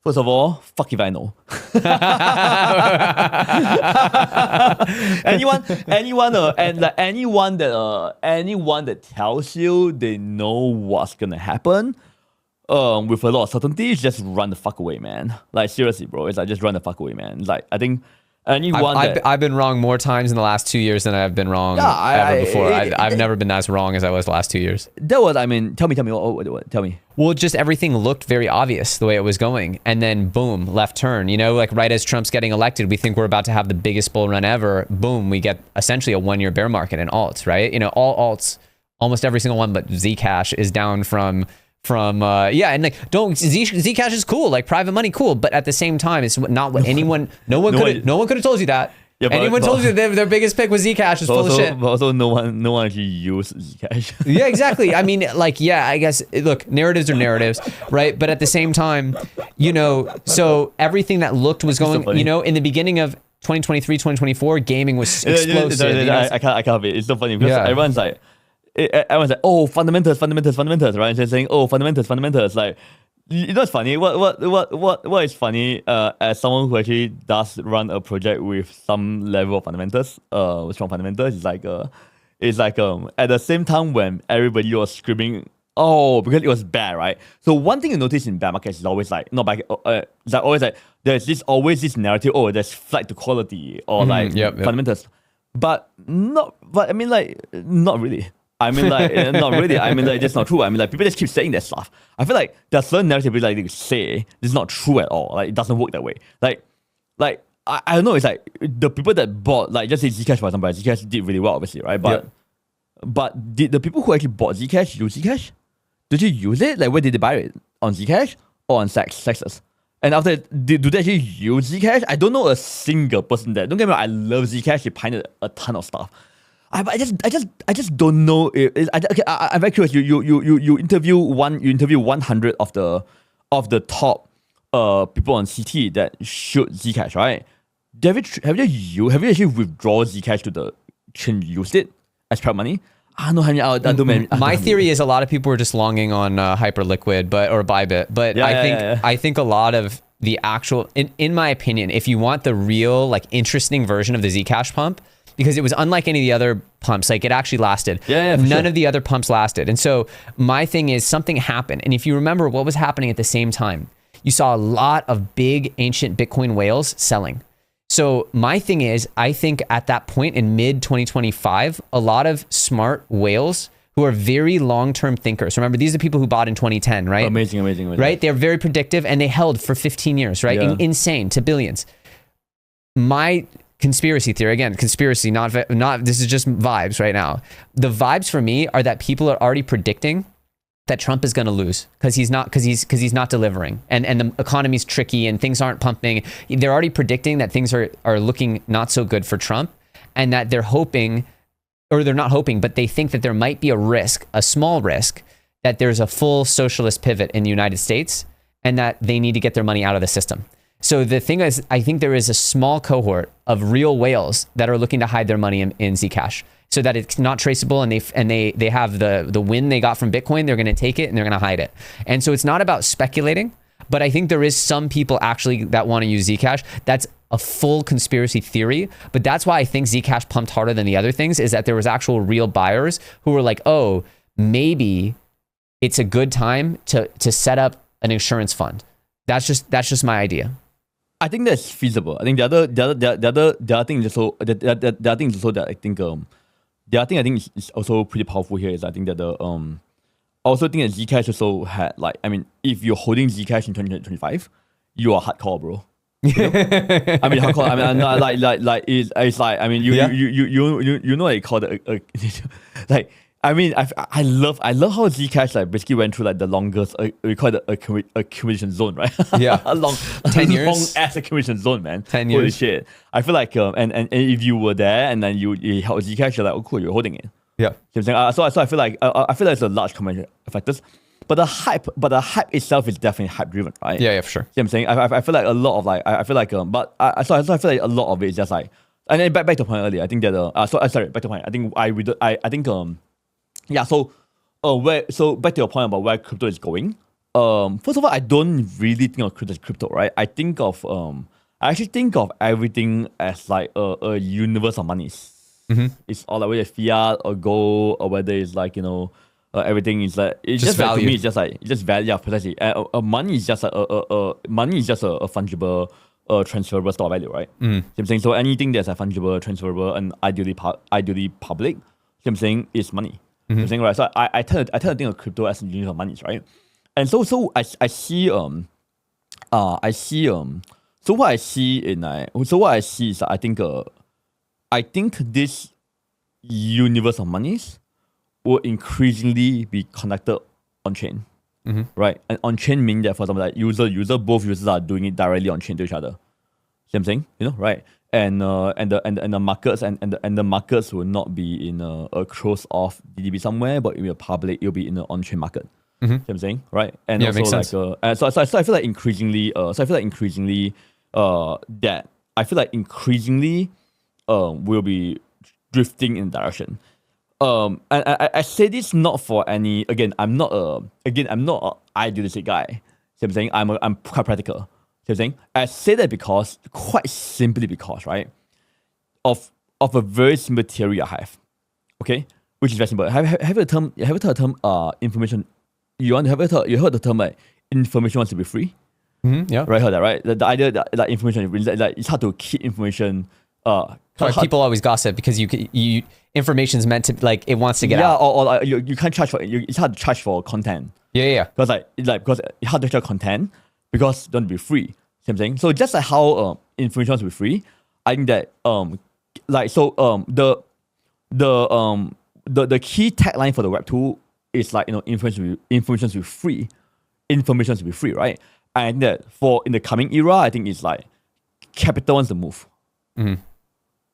first of all, fuck if I know. anyone that tells you they know what's gonna happen, with a lot of certainty, just run the fuck away, man. Like seriously, bro, it's like just run the fuck away, man. Like I think anyone I've been wrong more times in the last 2 years than I've been wrong ever before. I've never been as wrong as I was the last 2 years. That was, I mean, tell me, tell me. Well, just everything looked very obvious the way it was going. And then boom, left turn, like right as Trump's getting elected, we think we're about to have the biggest bull run ever. Boom, we get essentially a 1-year bear market in alts, right? All alts, almost every single one but Zcash is down from and like Zcash is cool, like private money cool, but at the same time it's not what anyone no one could have told you that. Yeah, anyone told you their biggest pick was Zcash is full of shit. But also no one actually used Zcash. Yeah, exactly. I mean, like, yeah, I guess, look, narratives are narratives, right? But at the same time, so everything that looked was going, so in the beginning of 2023, 2024, gaming was explosive. I can't be. It's so funny because everyone's like, oh, fundamentals, right? They're saying, oh, fundamentals. Like You know what's funny? What is funny? As someone who actually does run a project with some level of fundamentals, strong fundamentals, it's like at the same time when everybody was screaming, oh, because it was bad, right? So one thing you notice in bear markets is always like not bad. It's like always like there's always this narrative. Oh, there's flight to quality or fundamentals, but I mean like not really. I mean, like, not really. I mean, like, that's not true. I mean, like, people just keep saying that stuff. I feel like there's certain narrative like they say this is not true at all. Like, it doesn't work that way. Like, I don't know. It's like the people that bought, like, just say Zcash for example. Zcash did really well, obviously, right? But did the people who actually bought Zcash use Zcash? Did you use it? Like, where did they buy it? On Zcash or on Sexus? And after, do they actually use Zcash? I don't know a single person that. Don't get me wrong. I love Zcash. They pioneered a ton of stuff. I just don't know. I'm very curious. You interview 100 of the top people on CT that shoot Zcash, right? Have you actually withdrawn Zcash to the chain you used it as private money? My theory is a lot of people were just longing on Hyperliquid, or Bybit, but I think a lot of the actual, in my opinion, if you want the real like interesting version of the Zcash pump. Because it was unlike any of the other pumps. Like, it actually lasted. None of the other pumps lasted. And so my thing is something happened. And if you remember what was happening at the same time, you saw a lot of big ancient Bitcoin whales selling. So my thing is, I think at that point in mid 2025, a lot of smart whales who are very long-term thinkers. Remember, these are people who bought in 2010, right? Amazing. Right? They're very predictive and they held for 15 years, right? Yeah. Insane, to billions. My conspiracy theory, again, conspiracy, not this is just vibes right now. The vibes for me are that people are already predicting that Trump is going to lose because he's not delivering, and the economy's tricky and things aren't pumping. They're already predicting that things are looking not so good for Trump, and that they're hoping, or they're not hoping, but they think that there might be a risk, a small risk, that there's a full socialist pivot in the United States and that they need to get their money out of the system. So the thing is, I think there is a small cohort of real whales that are looking to hide their money in Zcash so that it's not traceable, and they have the win they got from Bitcoin. They're going to take it and they're going to hide it. And so it's not about speculating, but I think there is some people actually that want to use Zcash. That's a full conspiracy theory, but that's why I think Zcash pumped harder than the other things, is that there was actual real buyers who were like, oh, maybe it's a good time to set up an insurance fund. That's just my idea. I think that's feasible. I think the other thing is also that I think the other thing I think is also pretty powerful here is I think that I also think that Zcash also had, like, I mean, if you're holding Zcash in 2025, you are hardcore, bro. You know? I mean, hardcore. I mean, I'm not, like it's like, I mean, you know what they call it like. I mean, I love how Zcash like basically went through like the longest we call it accumulation zone, right? Yeah, 10 years, long ass accumulation zone, man. 10 years. Holy shit! I feel like and if you were there and then you held Zcash, you're like, oh cool, you're holding it. Yeah. You know what I'm saying? So I feel like it's a large combination of factors, but the hype itself is definitely hype driven, right? Yeah, for sure. You know what I'm saying? I feel like a lot of like I feel like but I feel like a lot of it is just like, and then back to the point earlier. I think that sorry, back to the point. I think yeah, so back to your point about where crypto is going. First of all, I don't really think of crypto as crypto, right? I actually think of everything as like a universe of monies. Mm-hmm. It's all like whether it's fiat or gold or whether it's like, you know, everything is like it's just value. To me, it's just value. Yeah, precisely. Money is just a fungible, transferable store value, right? Mm. You know what I'm saying? So anything that's a fungible, transferable, and ideally public, you know what I'm saying, is money. Mm-hmm. You know what I'm saying, right? So I tend to think of crypto as a universe of monies, right? And so what I see is that I think this universe of monies will increasingly be conducted on chain, mm-hmm. right? And on chain means that, for example, like both users are doing it directly on chain to each other. See what I'm saying? You know, right? And the markets will not be in a closed off DDB somewhere, but it will public. It'll be in an on chain market. Mm-hmm. See what I'm saying, right? And also like so I feel like increasingly will be drifting in direction. And I say this not for any. Again, I'm not an idealistic guy. See what I'm saying? I'm quite practical. See what I'm saying? I say that because, quite simply because, right, of a very simple theory I have, okay, which is very simple. Have you heard the term information? You heard the term like information wants to be free? Mm-hmm, yeah. Right, heard that, right? The idea that information, like it's hard to keep information. Right, people always gossip because you information's meant to, like, it wants to get out. Yeah, or like, you can't charge for it's hard to charge for content. Yeah. Because because it's hard to charge content because it don't be free. See what I'm saying? So just like how information wants to be free, I think that the key tagline for the Web2 is like, information to be free. Information to be free, right? And that in the coming era, I think it's like capital wants to move. Mm-hmm.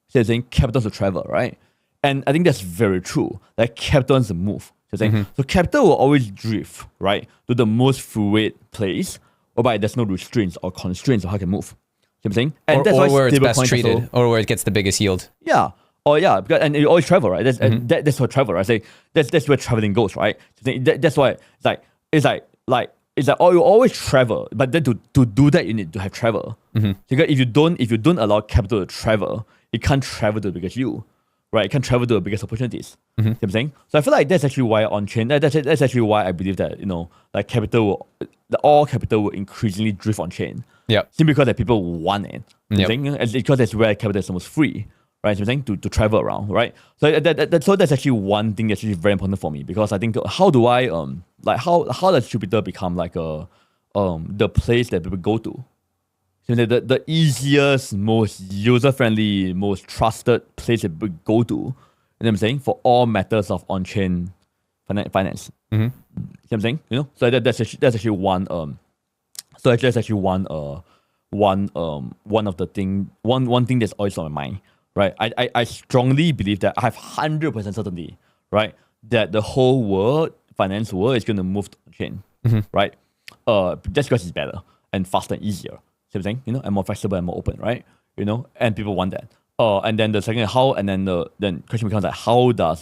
So saying capital to travel, right? And I think that's very true. Like capital wants to move. So capital will always drift, right, to the most fluid place, whereby there's no restraints or constraints of how it can move. See what I'm saying? And that's or where it's best stablecoins treated, or where it gets the biggest yield. Yeah. Because, and you always travel, right? That's what travel, right? Say that's where traveling goes, right? That's why it's like you always travel, but then to do that you need to have travel. Because if you don't allow capital to travel, it can't travel to the biggest you, right? It can't travel to the biggest opportunities. You know what I'm saying? So I feel like that's actually why on chain. That's actually why I believe that like all capital will increasingly drift on chain. Yeah. Simply because that people want it. You know what I'm saying? It's because that's where capital is the most free. Right, so I'm saying to travel around, right? So that's actually one thing that's actually very important for me, because I think how do I how does Jupiter become like the place that people go to? So the easiest, most user friendly, most trusted place that people go to. You know what I'm saying? For all matters of on chain finance. You know what I'm saying? So that's actually one so that's actually one of the one thing that's always on my mind. Right, I strongly believe that I have 100% certainty, right, that the whole world, finance world, is going to move to chain, right? Just because it's better and faster and easier. See what I'm saying? And more flexible and more open, right? And people want that. And then the second, then question becomes like, how does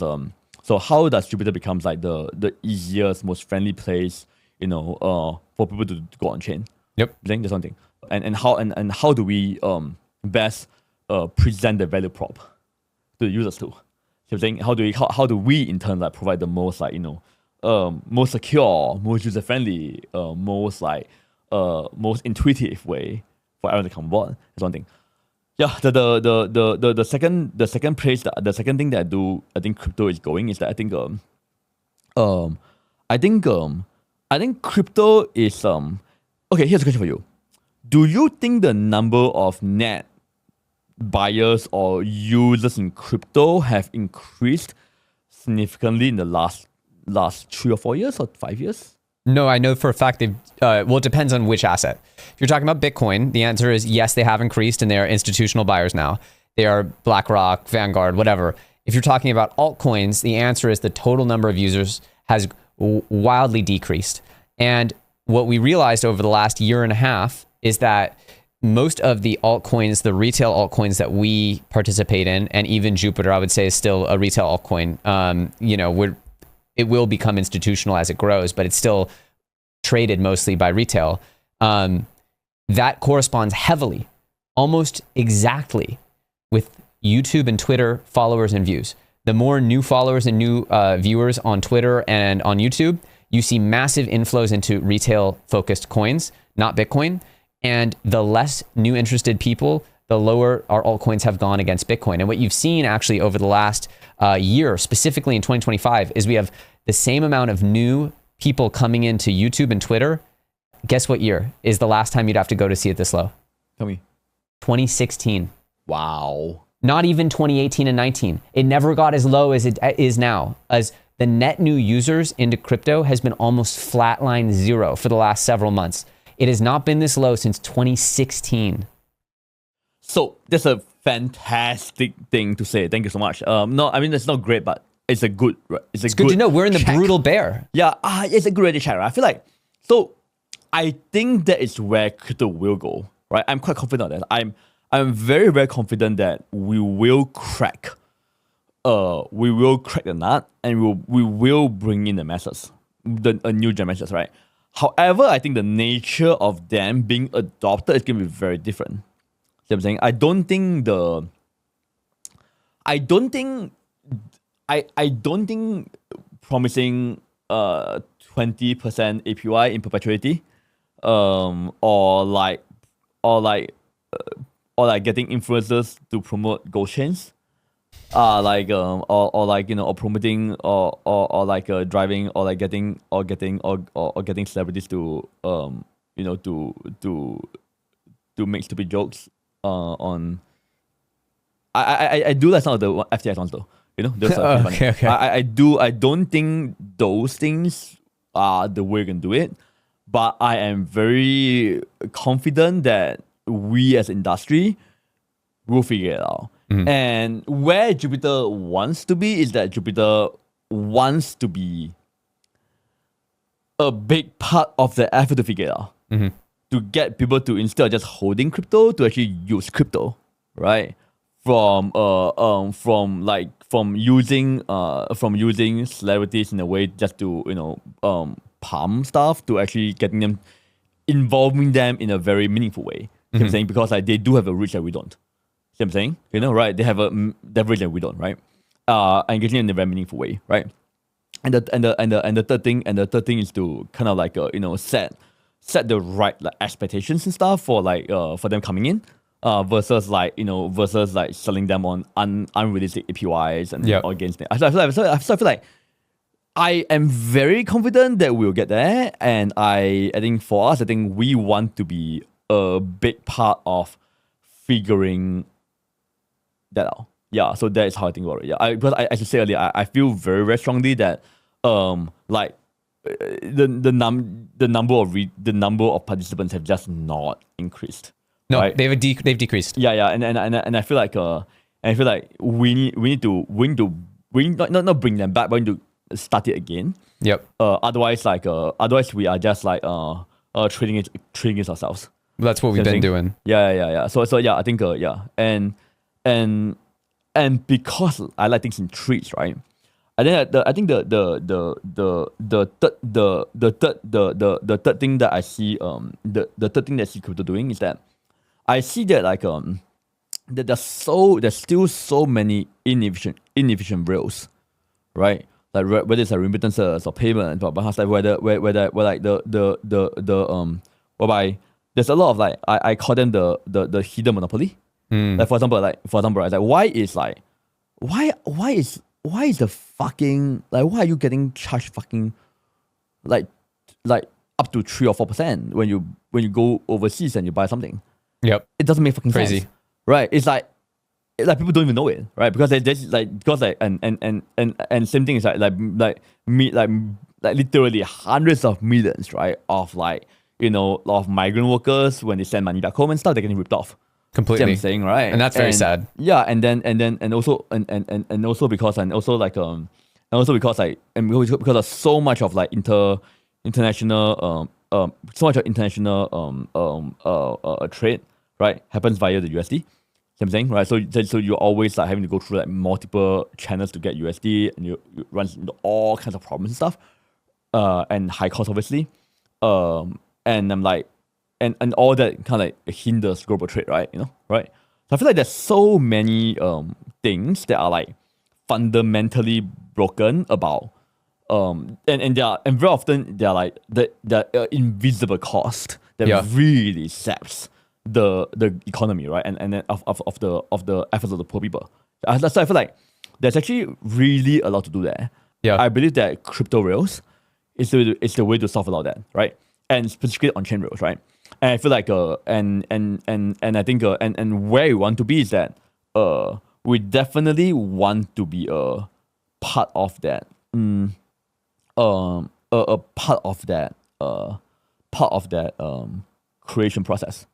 Jupiter becomes like the easiest, most friendly place, for people to go on chain? Yep. I think that's one thing. And how do we best present the value prop to the users too? So saying how do we in turn like provide the most most secure, most user friendly, most intuitive way for everyone to come on board? That's one thing. Yeah, the second place, the second thing that I think crypto is going is that I think crypto is okay. Here's a question for you. Do you think the number of net buyers or users in crypto have increased significantly in the last 3 or 4 years or 5 years? No, I know for a fact they've, it depends on which asset. If you're talking about Bitcoin, the answer is yes, they have increased and they are institutional buyers now. They are BlackRock, Vanguard, whatever. If you're talking about altcoins, the answer is the total number of users has wildly decreased. And what we realized over the last year and a half is that most of the altcoins, the retail altcoins that we participate in, and even Jupiter, I would say, is still a retail altcoin. It will become institutional as it grows, but it's still traded mostly by retail. That corresponds heavily, almost exactly, with YouTube and Twitter followers and views. The more new followers and new viewers on Twitter and on YouTube, you see massive inflows into retail-focused coins, not Bitcoin. And the less new interested people, the lower our altcoins have gone against Bitcoin. And what you've seen actually over the last year, specifically in 2025, is we have the same amount of new people coming into YouTube and Twitter. Guess what year is the last time you'd have to go to see it this low? Tell me. 2016. Wow. Not even 2018 and 19. It never got as low as it is now. As the net new users into crypto has been almost flatline zero for the last several months. It has not been this low since 2016. So that's a fantastic thing to say. Thank you so much. No, I mean, it's not great, but it's a good. It's good to know. We're in the check. Brutal bear. Yeah, it's a good reality check. Right? I feel like I think that is where crypto will go. Right, I'm quite confident that I'm very, very confident that we will crack. We will crack the nut, and we will bring in the masses, the new generations. Right. However, I think the nature of them being adopted is going to be very different. See what I'm saying? I don't think promising 20% APY in perpetuity, or getting influencers to promote gold chains, or promoting driving, or getting celebrities to to make stupid jokes on. I do like some of the FTX ones though. Those are pretty funny. Okay. I don't think those things are the way we can do it, but I am very confident that we as industry will figure it out. And where Jupiter wants to be is that Jupiter wants to be a big part of the effort to figure it out. To get people to, instead of just holding crypto, to actually use crypto, right? From using celebrities in a way just to palm stuff, to actually involving them in a very meaningful way. You know what I'm saying? Because they do have a reach that we don't. See what I'm saying? Right? They have a reach that we don't, right? Engaging in a very meaningful way, right? And the third thing is to kind of set the right expectations and stuff for for them coming in. Versus selling them on unrealistic APYs and or against it. I feel like I am very confident that we'll get there, and I think for us, we want to be a big part of figuring that out. Yeah, so that is how I think about it. Yeah, because I should say earlier, I feel very, very strongly that the number of participants have just not increased. No, right? they've decreased. Yeah, and I feel like we need to not bring them back, but we need to start it again. Yep. Otherwise we are just trading it ourselves. That's what we've been doing. Yeah. So I think and because I like things in treats, right? I think the third thing that I see the third thing that I see crypto doing is that I see that that there's still so many inefficient rails, right? Like whether it's remittances or payment, but whereby there's a lot of I call them the hidden monopoly. Like for example, right, why is the fucking why are you getting charged fucking up to 3 or 4% when you go overseas and you buy something? Yep. It doesn't make fucking crazy sense. Right? It's like people don't even know it, right? Because and same thing is literally hundreds of millions, right, of of migrant workers, when they send money back home and stuff, they're getting ripped off. Completely. See what I'm saying, right? And that's very sad. Yeah, and also because of so much of international trade, right, happens via the USD. See what I'm saying, right? So you're always having to go through multiple channels to get USD, and you run into all kinds of problems and stuff, and high cost obviously, and I'm and all that kind of hinders global trade, right? Right? So I feel like there's so many things that are fundamentally broken about and very often they're the invisible cost that really saps the economy, right? And then of the efforts of the poor people. So I feel like there's actually really a lot to do there. Yeah. I believe that crypto rails is the way to solve a lot of that, right? And specifically on chain rails, right? And I feel like and I think and where we want to be is that we definitely want to be a part of that a part of that creation process.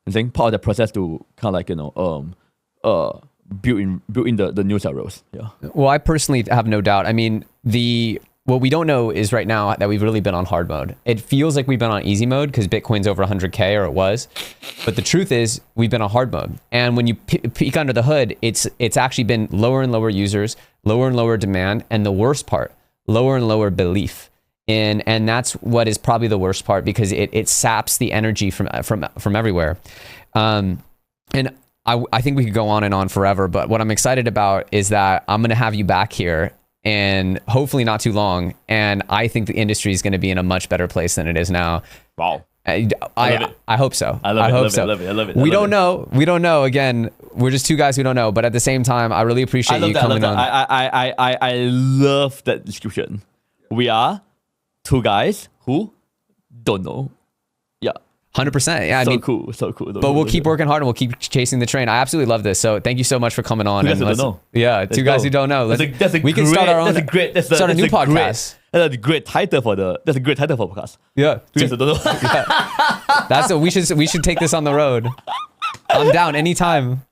I'm saying part of the process to kind of build in the new rails. Yeah. Well, I personally have no doubt. I mean, what we don't know is right now that we've really been on hard mode. It feels like we've been on easy mode because Bitcoin's over 100K, or it was. But the truth is we've been on hard mode. And when you peek under the hood, it's actually been lower and lower users, lower and lower demand, and the worst part, lower and lower belief and that's what is probably the worst part, because it saps the energy from everywhere. And I think we could go on and on forever, but what I'm excited about is that I'm going to have you back here, and hopefully not too long. And I think the industry is going to be in a much better place than it is now. Wow. I hope so. I love it. We don't know. We don't know. Again, we're just two guys who don't know. But at the same time, I really appreciate you coming on. I love that description. We are two guys who don't know. Yeah. 100%. Yeah, I mean, cool. But we'll keep working hard and we'll keep chasing the train. I absolutely love this. So thank you so much for coming on. Two guys who don't know. Yeah, two guys who don't know. We can start our own. Start a new podcast. That's a great title for podcast. Yeah. Two guys who don't know. Yeah. That's what we should take this on the road. I'm down anytime.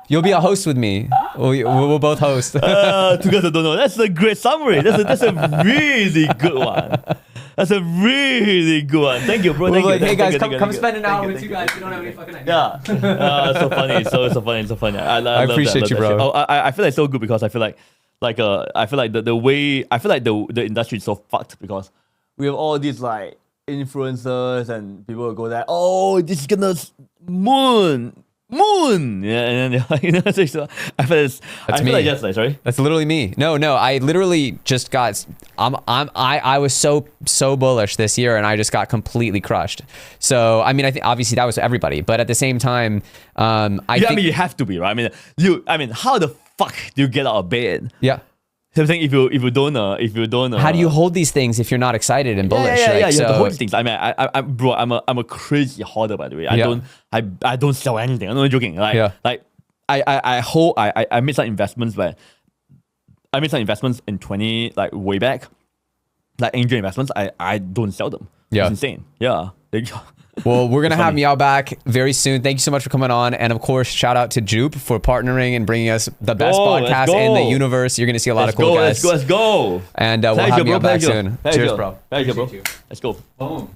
You'll be a host with me. We'll both host. Two guys who don't know. That's a great summary. That's a really good one. That's a really good one. Thank you, bro. Thank you. Hey guys, come spend an hour with two guys. You don't have any fucking idea. Yeah. So funny. So funny. I appreciate you, bro. I feel like so good because I feel like the way I feel like the industry is so fucked because we have all these like influencers and people will go there. Oh, this is gonna moon. Yeah, and then you know, so I feel like just like, sorry. That's literally me. No, I literally just got. I was so bullish this year, and I just got completely crushed. So I mean, I think obviously that was everybody, but at the same time, I mean, you have to be right. I mean, how the fuck do you get out of bed? Yeah. So I'm saying if you don't how do you hold these things if you're not excited and bullish? Yeah. You have to hold these things. I mean, I'm a crazy hoarder, by the way. I don't sell anything. I'm not joking. I made some investments in 20 like way back, like angel investments. I don't sell them. Yeah. It's insane. Yeah. Well, we're going to have y'all back very soon. Thank you so much for coming on. And of course, shout out to Jupe for partnering and bringing us the best podcast in the universe. You're going to see a lot of cool guys. Let's go. And we'll have you back soon. Cheers, bro. Pleasure, bro. Let's go. Boom.